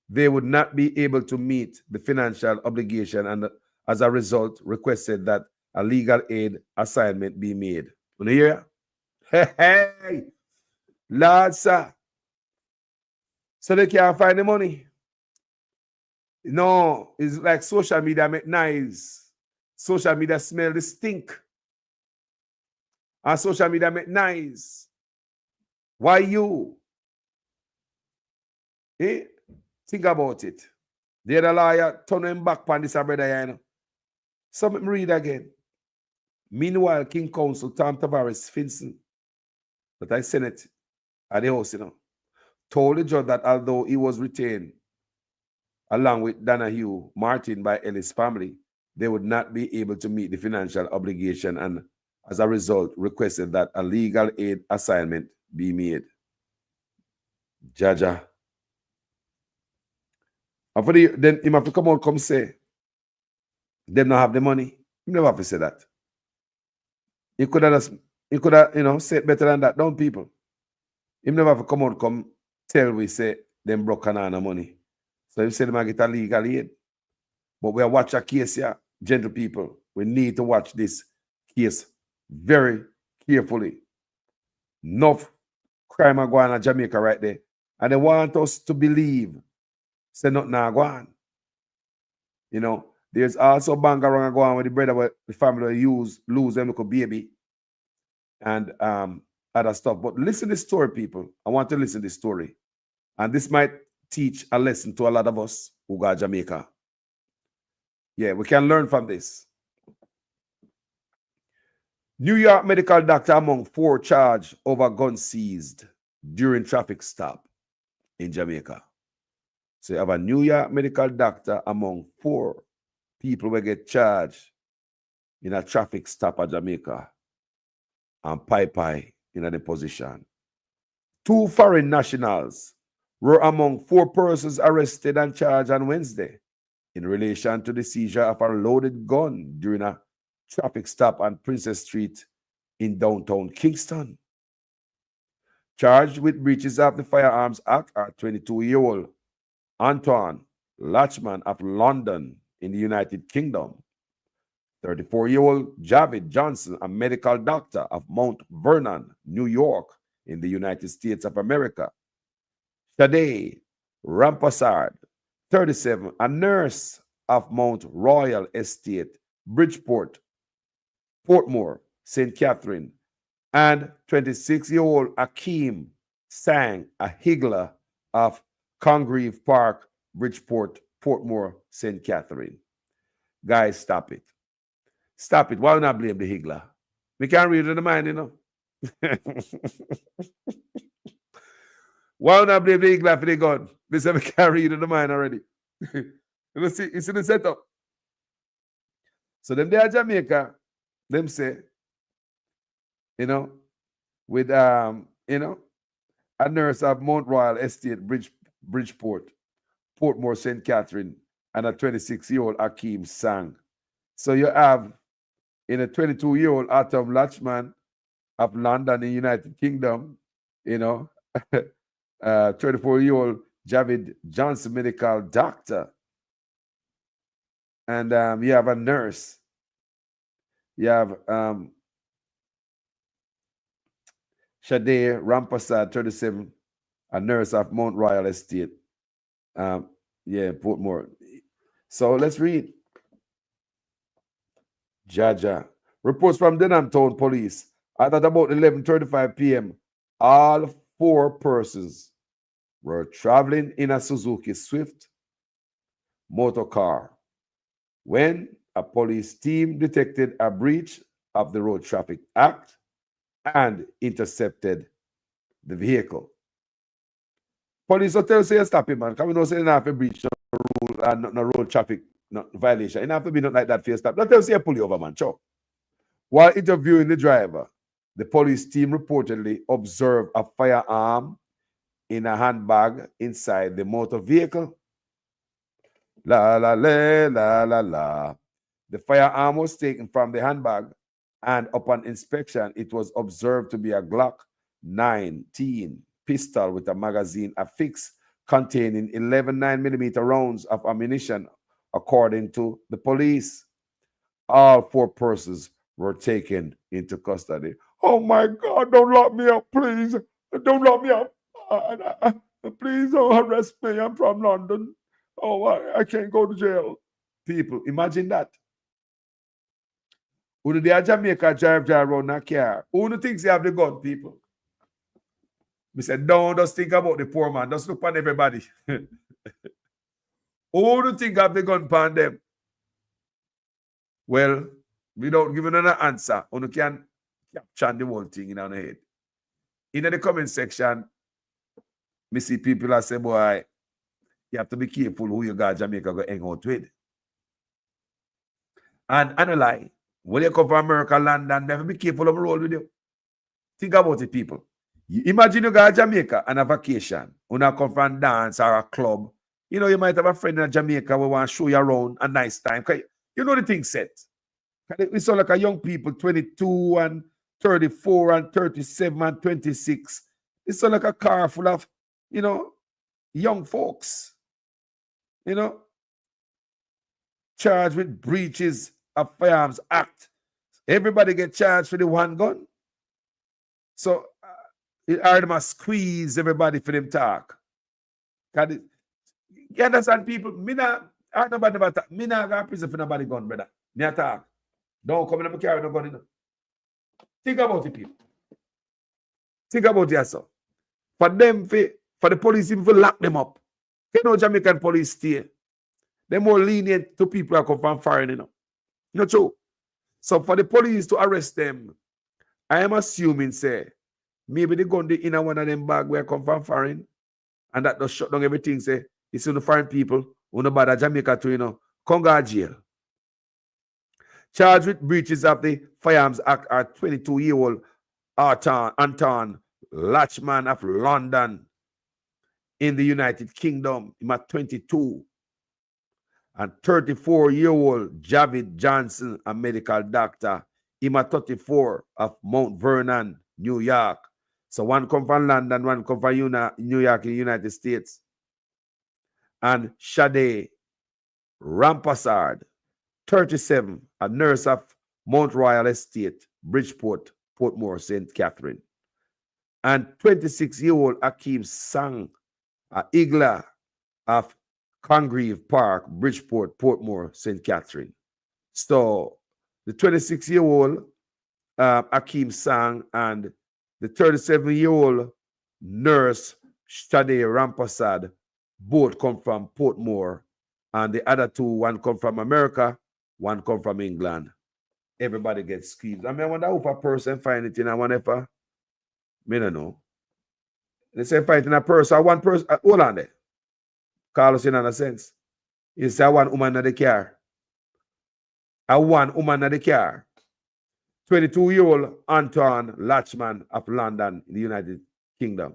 S3: they would not be able to meet the financial obligation, and as a result requested that a legal aid assignment be made. You hear? Hey, Lord, sir. So they can't find the money. No, it's like social media make nice. Social media smell the stink. And social media make nice. Why you? Eh? Think about it. The other lawyer turn him back on this, brother, you know. So let me read again. Meanwhile, King Counsel Tom Tavares Finson, that I Senate at the house, you know, told the judge that although he was retained along with Donahue Martin by Ellis' family, they would not be able to meet the financial obligation, and as a result requested that a legal aid assignment be made. Jaja. And for then him have to come out come say them not have the money. He never have to say that. He could have said better than that, don't people? He never have to come out come tell we say them broke no money. So he said them get a legal aid. But we are watch a case here, gentle people. We need to watch this case very carefully. Enough crime are going on in Jamaica right there. And they want us to believe say nothing now go on. You know, there's also bang around go on with the brother where the family lose them little baby and other stuff. But listen to this story, people. I want to listen to this story. And this might teach a lesson to a lot of us who got Jamaica. Yeah, we can learn from this. New York medical doctor among 4 charged over gun seized during traffic stop in Jamaica. So you have a New York medical doctor among 4 people who get charged in a traffic stop at Jamaica, and Pai in a position. 2 foreign nationals were among 4 persons arrested and charged on Wednesday in relation to the seizure of a loaded gun during a traffic stop on Princess Street in downtown Kingston. Charged with breaches of the Firearms Act are 22-year-old Antoine Latchman of London in the United Kingdom, 34-year-old Javid Johnson, a medical doctor of Mount Vernon, New York in the United States of America, Shade Rampassard, 37, a nurse of Mount Royal Estate, Bridgeport, Portmore, St. Catherine, and 26-year-old Akeem Sang, a higgler of Congreve Park, Bridgeport, Portmore, St. Catherine. Guys, stop it. Stop it. Why not blame the Higgler? We can't read in the mind, you know. Why not blame the Higgler for the gun? They say we can't read in the mind already. You see, it's in the setup. So them there Jamaica, them say, you know, with you know, a nurse of Mount Royal Estate, Bridgeport, Portmore, St. Catherine, and a 26-year-old Akeem Sang. So you have in a 22-year-old Atom Latchman of London in United Kingdom, you know, 24-year-old Javid Johnson, medical doctor. And you have a nurse. You have Shade Rampasad, 37, a nurse of Mount Royal Estate. Yeah, Portmore. So let's read. Jaja. Reports from Denham Town Police. At about 11:35 p.m., all 4 persons were traveling in a Suzuki Swift motor car when a police team detected a breach of the Road Traffic Act and intercepted the vehicle. Police will tell you stop it, man. Because we know say you don't have to breach no rule and no road traffic violation. You don't have to be not like that for you stop. Don't tell you pull you over, man. Sure. While interviewing the driver, the police team reportedly observed a firearm in a handbag inside the motor vehicle. La la la la la la. The firearm was taken from the handbag, and upon inspection, it was observed to be a Glock 19 pistol with a magazine affixed containing 11 9mm rounds of ammunition, according to the police. All 4 persons were taken into custody. Oh my God, don't lock me up, please. Don't lock me up. Please don't arrest me. I'm from London. Oh, I can't go to jail. People, imagine that. Who they are Jamaica drive around a car? Who thinks they have the gun, people? We said, don't just think about the poor man. Just look on everybody. Who do think have the gun upon them? Well, without giving an answer, you can capture the whole thing in our head. In the comment section, me see people that say, boy, you have to be careful who you got Jamaica go hang out with. And I don't lie. When you come from America, London, never be careful of the road with you. Think about it, people. Imagine you go to Jamaica on a vacation. You come from a dance or a club. You know, you might have a friend in Jamaica who want to show you around a nice time. You know the thing set. We saw like a young people, 22 and 34 and 37 and 26. It's like a car full of, you know, young folks. You know, charged with breaches of Firearms Act. Everybody get charged for the one gun. So it hard to squeeze everybody for them talk. You understand, people? Me not go to prison for nobody gun, brother. Me talk. Don't come in and carry no gun in. Think about it, people. Think about yourself. For them, for the police even to lock them up. You know, Jamaican police stay. They're more lenient to people that come from foreign, you know. Not true. So for the police to arrest them, I am assuming, say, maybe they gun in one of them bag where come from foreign, and that does shut down everything, say, it's in the foreign people, who know about Jamaica too, you know, Conga jail. Charged with breaches of the Firearms Act are 22-year-old Anton Latchman of London in the United Kingdom. He's at 22. And 34-year-old Javid Johnson, a medical doctor. He's at 34 of Mount Vernon, New York. So one come from London, one come from New York in the United States. And Shade Rampasard, 37, a nurse of Mount Royal Estate, Bridgeport, Portmore, St. Catherine. And 26-year-old Akeem Sang, a Igla of Congreve Park, Bridgeport, Portmore, St. Catherine. So the 26-year-old Akeem Sang and the 37-year-old nurse Shade Rampasad both come from Portmore, and the other two, one come from America, one come from England. everybody gets squeezed. I mean, I wonder if a person find it in a one if I don't know. They say find it in a person, one person, hold on there. Call us in a sense. You say one woman in the car. A one woman in the car. 22-year-old Antoine Latchman of London in the United Kingdom.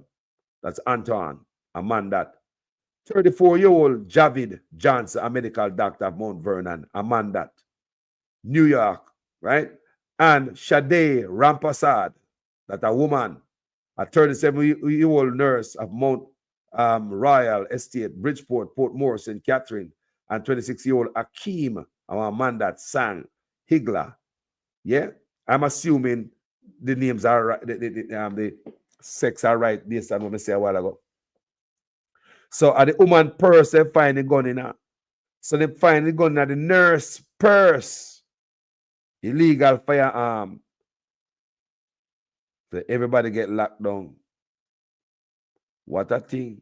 S3: That's Antoine, a man that. 34-year-old Javid Johnson, a medical doctor of Mount Vernon, a man that. New York, right? And Sade Rampasad, that a woman, a 37-year-old nurse of Mount Royal Estate, Bridgeport, Port Morrison, Catherine, and 26-year-old Akeem, a man that sang Higla. Yeah? I'm assuming the names are right, the sex are right based on what I said a while ago. So at the woman purse, they find the gun in her. So they find the gun in the nurse purse. Illegal firearm. So everybody get locked down. What a thing.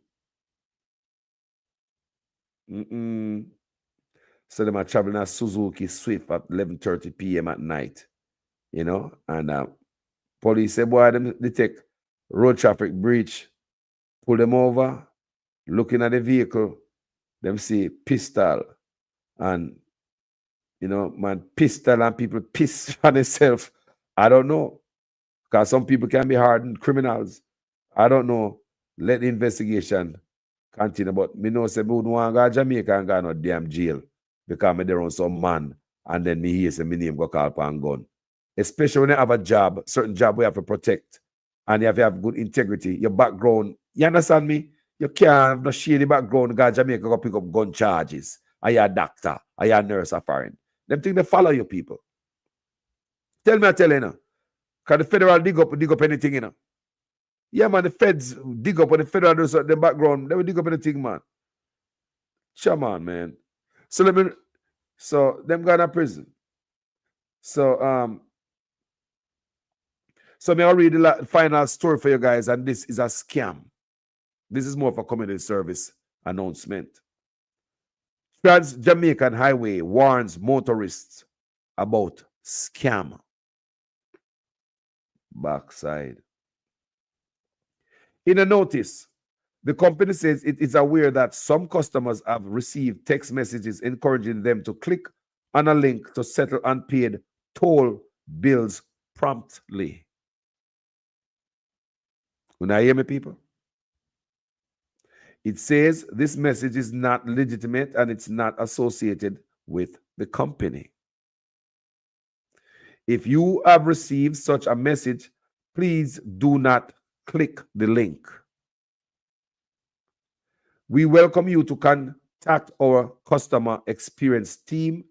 S3: So they are traveling a Suzuki Swift at 11:30 p.m. at night. You know, and police say, boy, they take road traffic breach, pull them over, looking at the vehicle, them see pistol, and, you know, man, pistol and people piss on themselves. I don't know, because some people can be hardened criminals. I don't know. Let the investigation continue, but me know say me wouldn't want to go to Jamaica and go no damn jail because me there on some man, and then me hear say me name go call upon gun. Especially when you have a job, certain job we have to protect, and you have to have good integrity. Your background, you understand me? You can't have no shady background, go to Jamaica, go pick up gun charges. Are you a doctor? Are you a nurse or foreign? Them think they follow you people. Tell me, I tell you now. Because the federal dig up anything, you know. Yeah, man, the feds dig up when the federal does the background, they will dig up anything, man. Come on, man. So them guys in prison. So may I read the final story for you guys, and this is a scam. This is more of a community service announcement. Trans-Jamaican Highway warns motorists about scam. Backside. In a notice, the company says it is aware that some customers have received text messages encouraging them to click on a link to settle unpaid toll bills promptly. When I hear me, people, it says this message is not legitimate and it's not associated with the company. If you have received such a message, please do not click the link. We welcome you to contact our customer experience team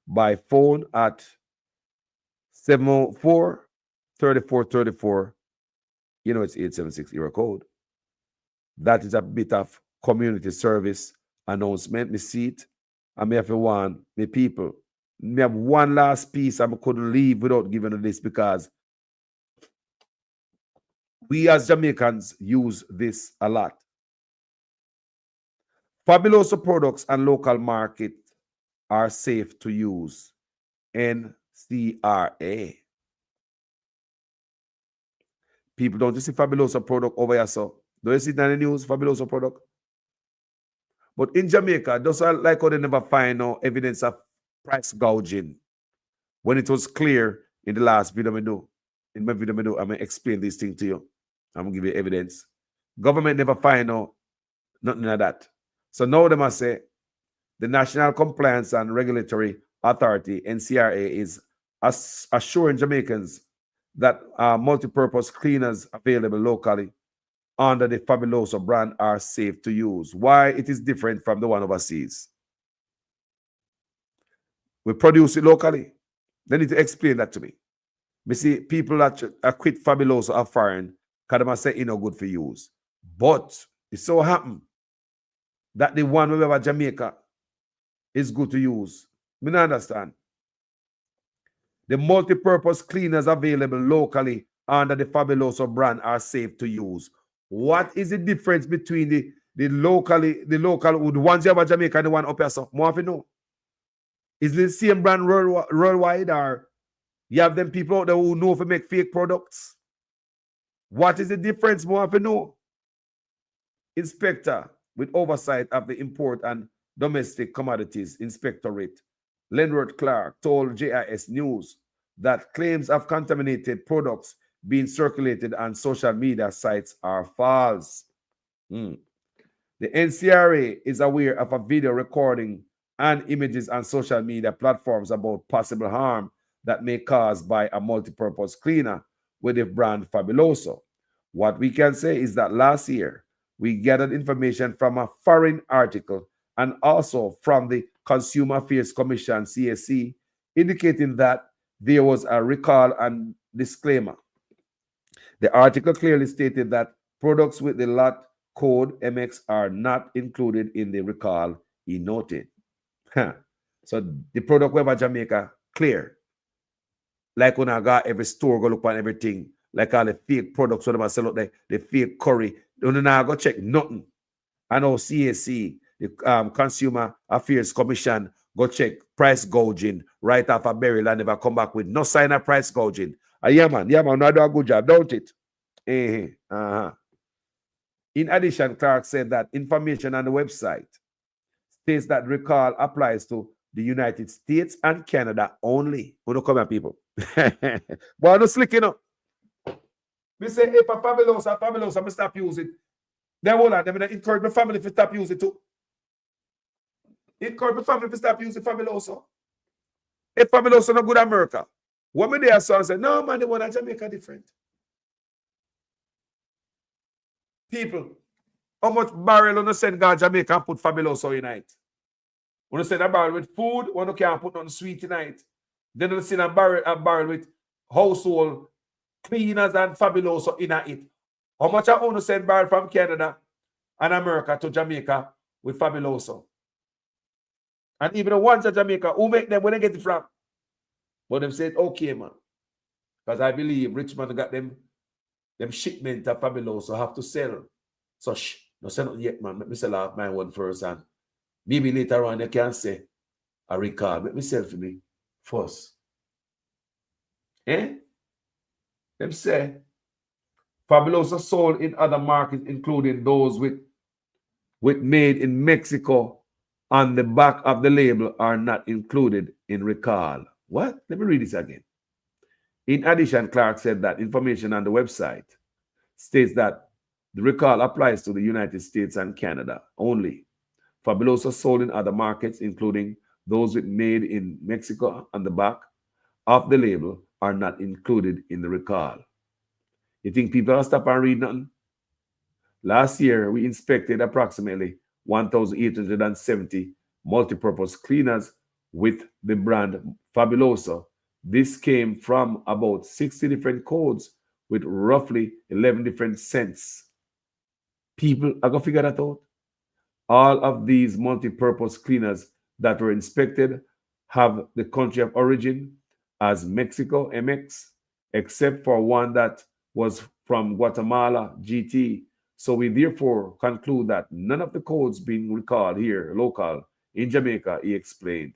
S3: by phone at 704-3434. You know, it's 876 error code. That is a bit of community service announcement. Me see it. And me have to warn me people. Me have one last piece I couldn't leave without giving this, because we as Jamaicans use this a lot. Fabuloso products and local market are safe to use. NCRA. People, don't you see Fabuloso product over here, so? Don't you see it in the news, Fabuloso product? But in Jamaica, just like how they never find no evidence of price gouging, when it was clear in the last video I do. In my video I do, I'm going to explain this thing to you. I'm going to give you evidence. Government never find no nothing like that. So now they must say the National Compliance and Regulatory Authority, NCRA, is assuring Jamaicans that multi-purpose cleaners available locally under the Fabuloso brand are safe to use. Why it is different from the one overseas? We produce it locally. They need to explain that to me. We see people that quit Fabuloso are foreign because they must say it's no good for use. But it so happens that the one we have at Jamaica is good to use. Me not understand. The multi-purpose cleaners available locally under the Fabuloso brand are safe to use. What is the difference between the local, the ones you have at Jamaica and the one up here? So more of you know. Is the same brand worldwide, or You have them people out there who know if make fake products. What is the difference? More if you know. Inspector with oversight of the import and domestic commodities inspectorate, Lenworth Clark, told JIS News that claims of contaminated products being circulated on social media sites are false. The NCRA is aware of a video recording and images on social media platforms about possible harm that may cause by a multi-purpose cleaner with the brand Fabuloso. What we can say is that last year, we gathered information from a foreign article and also from the Consumer Affairs Commission, CAC, indicating that there was a recall and disclaimer. The article clearly stated that products with the lot code MX are not included in the recall, he noted. So the product wherever Jamaica, clear. Like when I got every store, go look on everything, like all the fake products, when I sell out the fake curry, don't now go check nothing. I know CAC, the Consumer Affairs Commission, go check price gouging right off a barrel and never come back with no sign of price gouging. Yeah, man, I do a good job, don't it? In addition, Clark said that information on the website states that recall applies to the United States and Canada only. Who don't come here, people? But I'm not slicking up. We say, if a Fabulosa, I stop using it. Then hold on, they encourage my family to stop using it too. Encourage my family to stop using Fabulosa. If Fabulosa not good at America, what me there son say, no man, they want Jamaica different. People, how much barrel on the send God Jamaica and put Fabuloso in it? When you send a barrel with food, when you can't put nothing sweet in it. Then you send a barrel with household cleaners and Fabuloso in it. How much I want to send barrel from Canada and America to Jamaica with Fabuloso? And even the ones at Jamaica, who make them, where they get it from? But them said, okay, man. Because I believe Richmond got them shipment of Fabuloso have to sell. So no sell nothing yet, man. Let me sell off my one first, and maybe later on you can say a recall. Let me sell for me first. Them say Fabuloso sold in other markets, including those with made in Mexico on the back of the label are not included in recall. What? Let me read this again. In addition, Clark said that information on the website states that the recall applies to the United States and Canada only. Fabuloso sold in other markets, including those with made in Mexico on the back of the label, are not included in the recall. You think people will stop and read nothing? Last year, we inspected approximately 1,870 multipurpose cleaners with the brand Fabuloso. This came from about 60 different codes with roughly 11 different scents. People are going to figure that out. All of these multi-purpose cleaners that were inspected have the country of origin as Mexico, MX, except for one that was from Guatemala, GT. So we therefore conclude that none of the codes being recalled here, local, in Jamaica, he explained.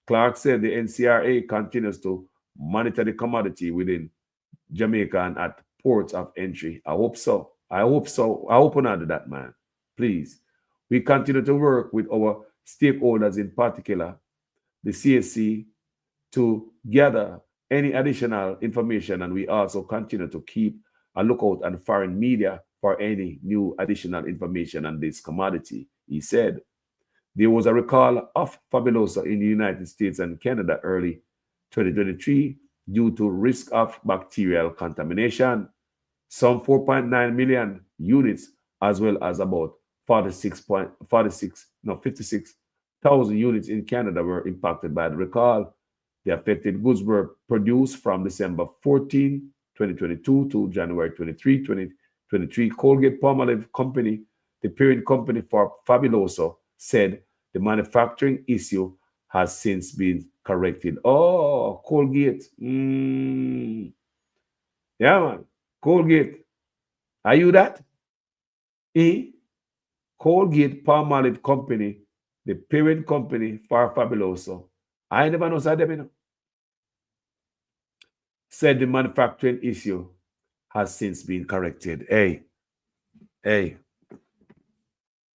S3: Clark said the NCRA continues to monitor the commodity within Jamaica and at ports of entry. I hope so. I hope so. I hope not do that, man. Please. We continue to work with our stakeholders, in particular, the CSC, to gather any additional information, and we also continue to keep a lookout on foreign media for any new additional information on this commodity, he said. There was a recall of Fabuloso in the United States and Canada early 2023 due to risk of bacterial contamination. Some 4.9 million units, as well as about 56,000 units in Canada were impacted by the recall. The affected goods were produced from December 14, 2022 to January 23, 2023. Colgate-Palmolive Company, the parent company for Fabuloso, said the manufacturing issue has since been corrected. Oh, Colgate. Yeah, man. Colgate. Are you that? Colgate-Palmolive Company, the parent company for Fabuloso. I never know that, you know. said the manufacturing issue has since been corrected. Hey,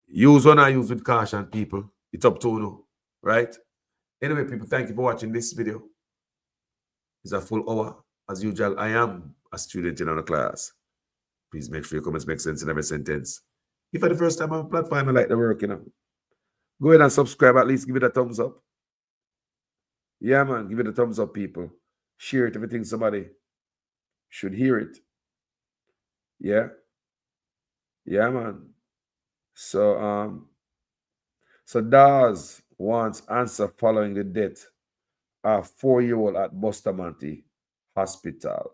S3: use one or use with caution, people. It's up to you, right? Anyway, people, thank you for watching this video. It's a full hour. As usual, I am a student in our class. Please make sure your comments make sense in every sentence. If for the first time on the platform, I like the work, go ahead and subscribe. At least give it a thumbs up. Yeah, man, give it a thumbs up, people. Share it if you think somebody should hear it. Yeah. Yeah, man. So Dawes wants answer following the death of 4-year-old at Bustamante Hospital.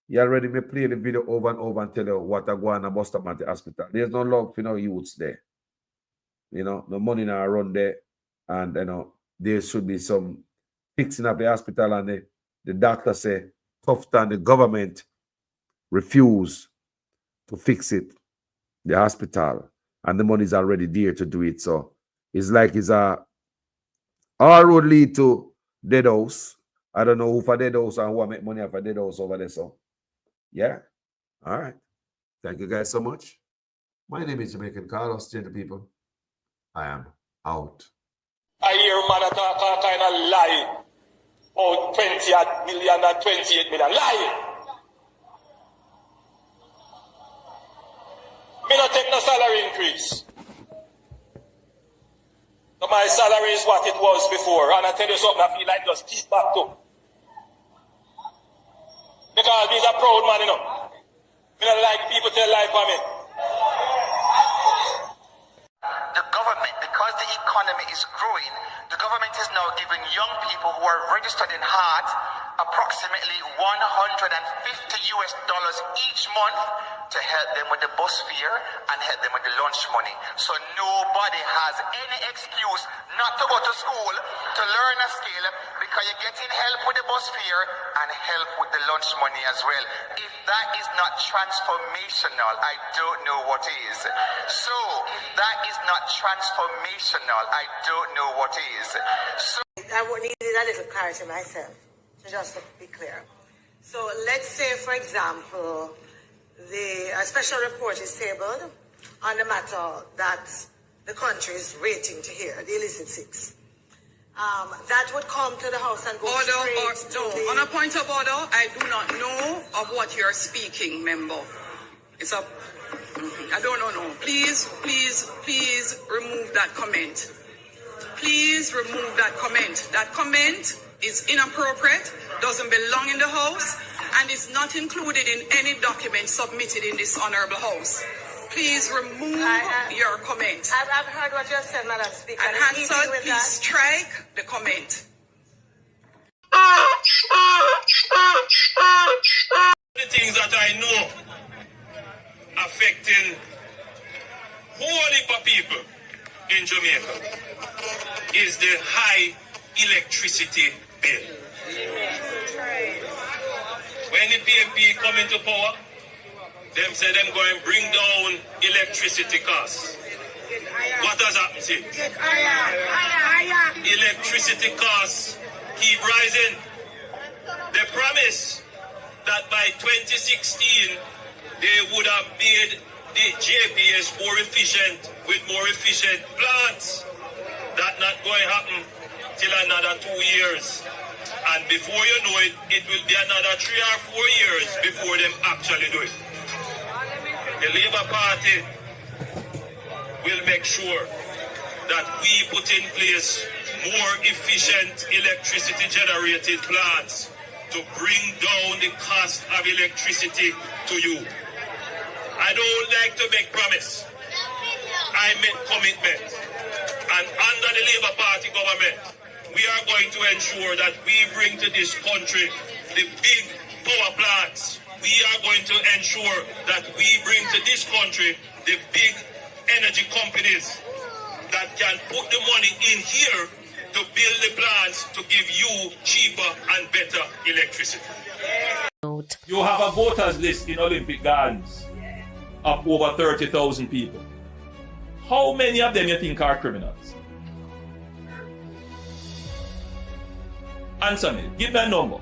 S3: You already may play the video over and over and tell you what are going on at Bustamante Hospital. There's no love for no youths there. No money now run there. And, there should be some fixing up the hospital, and the doctor say, tough time, the government refuse to fix it, the hospital, and the money is already there to do it. So it's like all road lead to dead house. I don't know who for dead house and who make money for dead house over there. So yeah. All right. Thank you guys so much. My name is Jamaican Carlos, gentle people. I am out.
S6: I hear man talk a kind of lie. Oh, 20 million and 28 million. Lie! Me not take no salary increase. So my salary is what it was before. And I tell you something, I feel like just keep back to. Because he's a proud man, Me don't like people tell lie for me.
S7: The government, because the economy is growing, the government is now giving young people who are registered in heart approximately $150 each month to help them with the bus fare and help them with the lunch money. So nobody has any excuse not to go to school to learn a skill, because you're getting help with the bus fare and help with the lunch money as well. If that is not transformational, I don't know what is. So if that is not transformational, I don't know what is. So
S8: I needed a little clarity myself, so just to be clear. So let's say, for example, a special report is tabled on the matter that the country is waiting to hear, the illicit six. That would come to the House and go straight to
S9: On a point of order, I do not know of what you're speaking, member. It's up. I don't know. Please remove that comment. Please remove that comment. That comment is inappropriate, doesn't belong in the House, and is not included in any document submitted in this honorable House. Please remove your comment.
S8: I've heard what you have said, Madam Speaker.
S9: And Hansard, please strike the comment.
S6: The things that I know affecting whole heap of people in Jamaica is the high electricity bill. When the PMP come into power, them say them going to bring down electricity costs. What does happen, see? Electricity costs keep rising. They promise that by 2016, they would have made the JPS more efficient with more efficient plants. That's not going to happen till another 2 years. And before you know it, it will be another 3 or 4 years before them actually do it. The Labour Party will make sure that we put in place more efficient electricity generated plants to bring down the cost of electricity to you. I don't like to make promise. I make commitment. And under the Labour Party government, we are going to ensure that we bring to this country the big power plants. We are going to ensure that we bring to this country the big energy companies that can put the money in here to build the plants to give you cheaper and better electricity.
S4: You have a voters list in Olympic Gardens of over 30,000 people. How many of them you think are criminals? Answer me. Give me a number.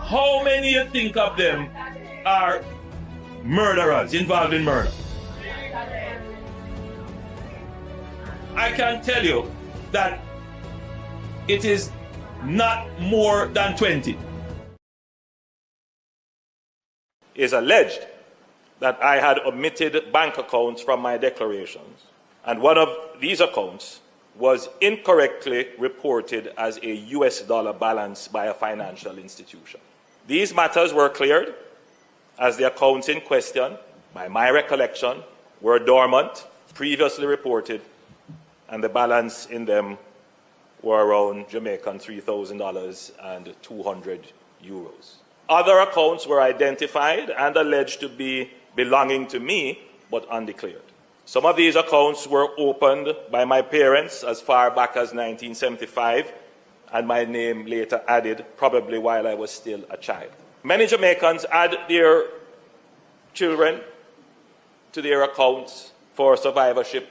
S4: How many you think of them are murderers involved in murder? I can tell you that it is not more than 20. It is alleged that I had omitted bank accounts from my declarations, and one of these accounts was incorrectly reported as a US dollar balance by a financial institution. These matters were cleared as the accounts in question, by my recollection, were dormant, previously reported, and the balance in them were around Jamaican $3,000 and 200 euros. Other accounts were identified and alleged to be belonging to me, but undeclared. Some of these accounts were opened by my parents as far back as 1975, and my name later added, probably while I was still a child. Many Jamaicans add their children to their accounts for survivorship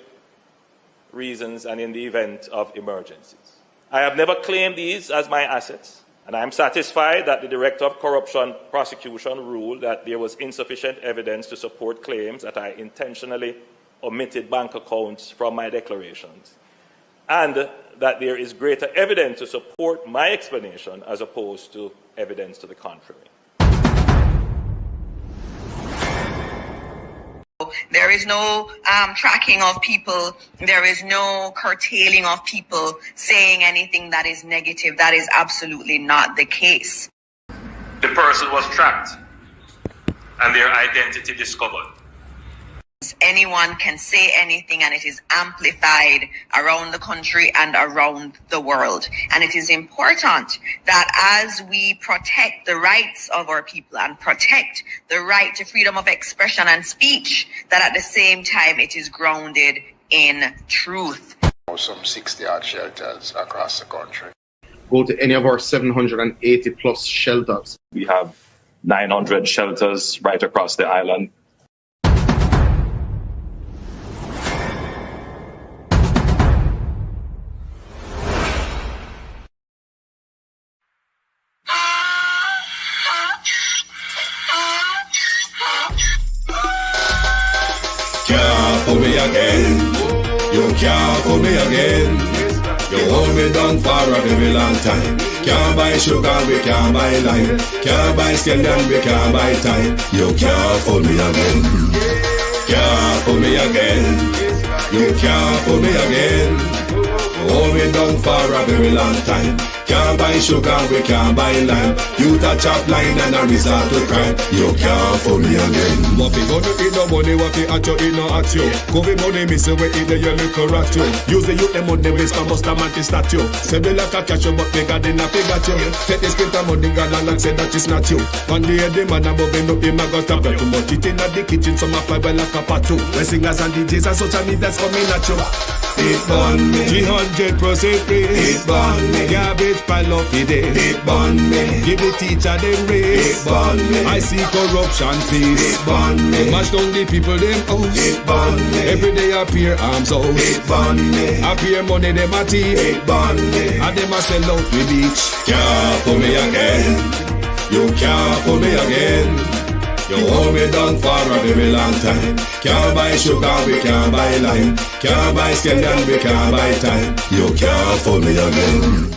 S4: reasons and in the event of emergencies. I have never claimed these as my assets, and I am satisfied that the Director of Corruption Prosecution ruled that there was insufficient evidence to support claims that I intentionally omitted bank accounts from my declarations, and that there is greater evidence to support my explanation as opposed to evidence to the contrary.
S10: There is no tracking of people. There is no curtailing of people saying anything that is negative. That is absolutely not the case.
S6: The person was tracked and their identity discovered.
S10: Anyone can say anything, and it is amplified around the country and around the world. And it is important that as we protect the rights of our people and protect the right to freedom of expression and speech, that at the same time it is grounded in truth.
S11: Some 60-odd shelters across the country.
S12: Go to any of our 780 plus shelters.
S13: We have 900 shelters right across the island.
S2: For me again, you can't for me again. You hold me down for a very long time. Can't buy sugar, we can't buy lime. Can't buy scandal, we can't buy time. You can't for me again. Can't for me again. You can't for me again. You hold me down for a very long time. Can't buy sugar, we can't buy lime. You touch up line and a resort to crime. You can't for me again.
S14: What we gonna eat no money, what we at you, eat no at you. Covid money, me say we eat the yellow rat you. Use the youth them money, waste my must a man to start you. Say we like a cash you, but they got in a figure you. Take the spit of money, God and say that is not you. One day the man above him up him, I got to too much. It in the kitchen, some fly well like a pat too. When singers and DJs and social media's coming at you.
S2: It burn me.
S14: 300% raise.
S2: It burn me.
S14: Garbage pile up the day.
S2: It burn me.
S14: Give the teacher them raise.
S2: It burn me.
S14: I see corruption please.
S2: It burn me.
S14: Mash down the people them house.
S2: It burn me.
S14: Every day appear arms out.
S2: It burn me.
S14: Appear money them a thief.
S2: It burn me.
S14: And them a sell out the beach.
S2: Can't for me again. You can't for me again. You hold me down for a very long time. Can't buy sugar, we can't buy lime. Can't buy scandal, we can't buy time. You can't for me again.